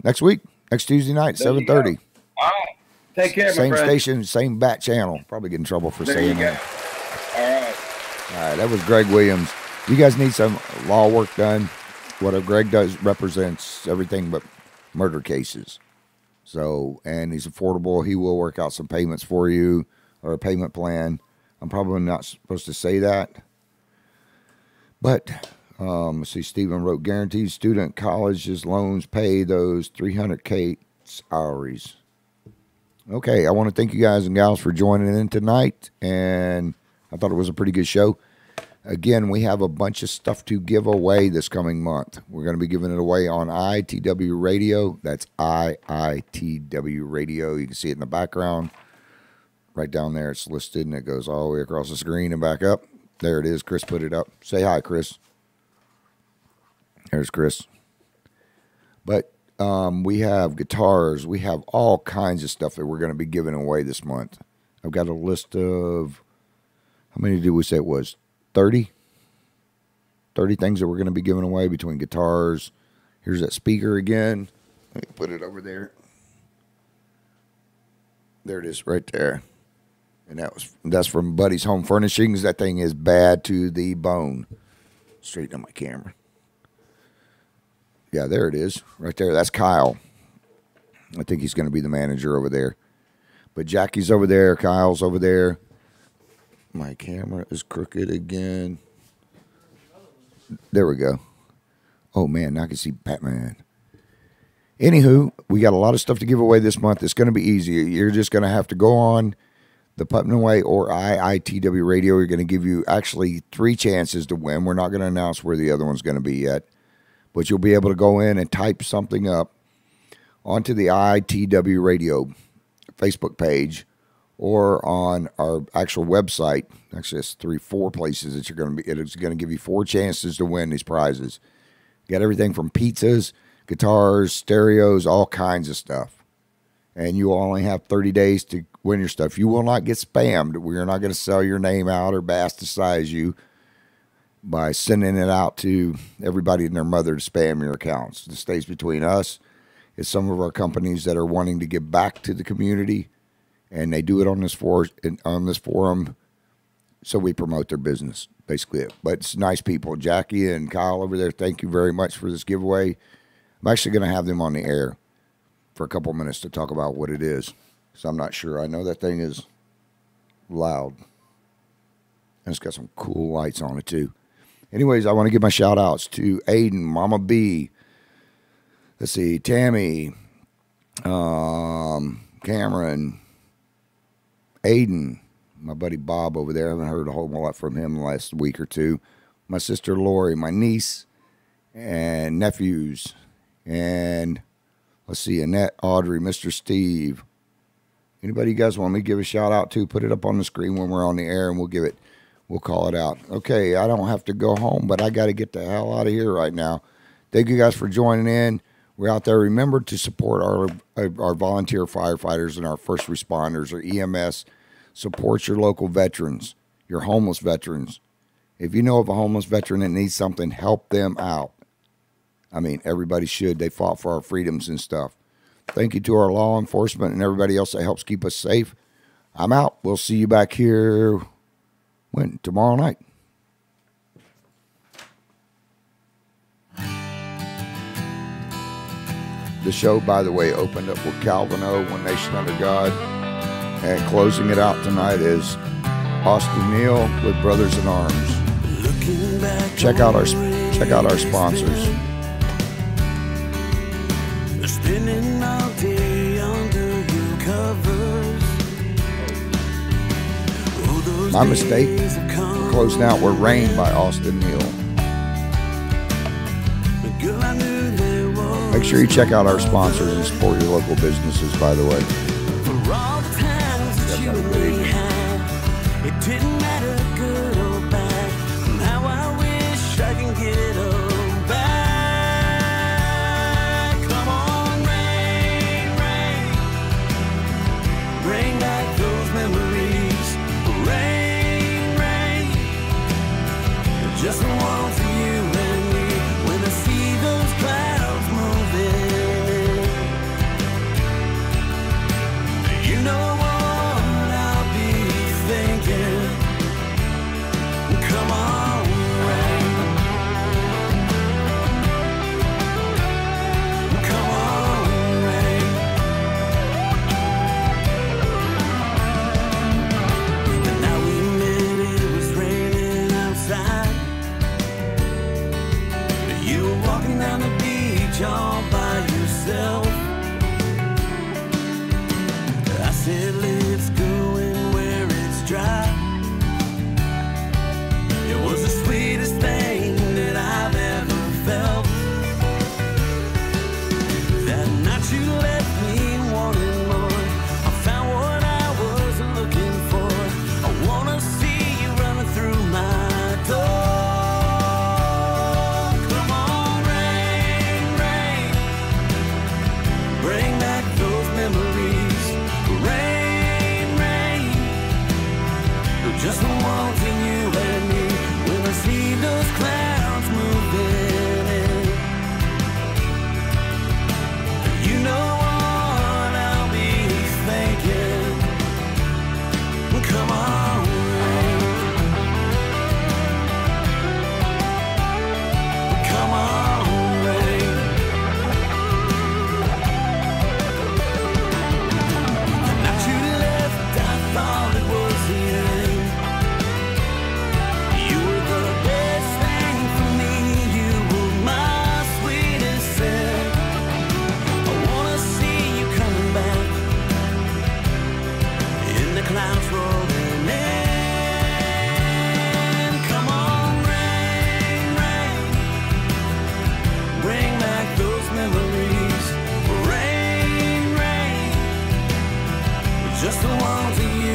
next week, next Tuesday night, 7:30. All right. Take care, same my friend. Station, same bat channel. Probably get in trouble for saying that. All right. All right. That was Gregg Williams. You guys need some law work done. What Gregg does represents everything but murder cases. So, and he's affordable. He will work out some payments for you or a payment plan. I'm probably not supposed to say that. But, let's see, Stephen wrote, guaranteed student colleges loans pay those $300K salaries. Okay, I want to thank you guys and gals for joining in tonight. And I thought it was a pretty good show. Again, we have a bunch of stuff to give away this coming month. We're going to be giving it away on ITW Radio. That's IITW Radio. You can see it in the background. Right down there, it's listed, and it goes all the way across the screen and back up. There it is. Chris put it up. Say hi, Chris. There's Chris. But we have guitars. We have all kinds of stuff that we're going to be giving away this month. I've got a list of, how many did we say it was? 30 things that we're going to be giving away between guitars. Here's that speaker again. Let me put it over there. There it is right there. And that's from Buddy's Home Furnishings. That thing is bad to the bone. Straighten up my camera. Yeah, there it is. Right there. That's Kyle. I think he's going to be the manager over there. But Jackie's over there. Kyle's over there. My camera is crooked again. There we go. Oh, man, now I can see Batman. Anywho, we got a lot of stuff to give away this month. It's going to be easy. You're just going to have to go on the Putnam Way or IITW Radio. We're going to give you actually 3 chances to win. We're not going to announce where the other one's going to be yet. But you'll be able to go in and type something up onto the IITW Radio Facebook page or on our actual website. Actually, it's 4 places that you're going to be. It's going to give you 4 chances to win these prizes. You got everything from pizzas, guitars, stereos, all kinds of stuff. And you only have 30 days to win your stuff. You will not get spammed. We're not going to sell your name out or bastardize you by sending it out to everybody and their mother to spam your accounts. It stays between us. It's some of our companies that are wanting to give back to the community. And they do it on this forum so we promote their business, basically it. But it's nice people. Jackie and Kyle over there, thank you very much for this giveaway. I'm actually going to have them on the air for a couple minutes to talk about what it is. So I'm not sure. I know that thing is loud. And it's got some cool lights on it, too. Anyways, I want to give my shout-outs to Aiden, Mama B, let's see, Tammy, Cameron, Aiden, my buddy Bob over there. I haven't heard a whole lot from him the last week or two. My sister Lori, my niece, and nephews, and let's see, Annette, Audrey, Mr. Steve. Anybody you guys want me to give a shout-out to, put it up on the screen when we're on the air, and we'll call it out. Okay, I don't have to go home, but I got to get the hell out of here right now. Thank you guys for joining in. We're out there. Remember to support our volunteer firefighters and our first responders, or EMS. Support your local veterans, your homeless veterans. If you know of a homeless veteran that needs something, help them out. I mean, everybody should. They fought for our freedoms and stuff. Thank you to our law enforcement and everybody else that helps keep us safe. I'm out. We'll see you back here tomorrow night. The show, by the way, opened up with Calvin O, One Nation Under God. And closing it out tonight is Austin Neal with Brothers in Arms. Check out our sponsors. Spinning all day under your covers. My mistake. We're closing out with Rain by Austin Neal. Make sure you check out our sponsors and support your local businesses, by the way. For all the times that you and me had, it didn't matter good or bad. Now I wish I can get it all back. Come on, rain, rain. Bring back those memories. Rain, rain. Just one for you and me. When I see those clouds moving, you know what I'll be thinking. Come on, rain. Come on, rain. The night we met, it was raining outside. You were walking down the beach all by yourself. I said, let's go in where it's dry. It was the sweetest thing that I've ever felt. That night you left me wanting more. I found what I was looking for. I wanna see you running through my door. Come on, rain, rain. Bring back those memories. Rain, rain. Just wanting you and me. When I see those clouds moving in, you know what I'll be thinking. Come on, rain. Come on, rain. The night you left, I thought it was the end. You were the best thing for me. You were my sweetest sin. I wanna see you coming back in the clouds rolling in. Come on, rain, rain. Bring back those memories. Rain, rain. Just the ones of you.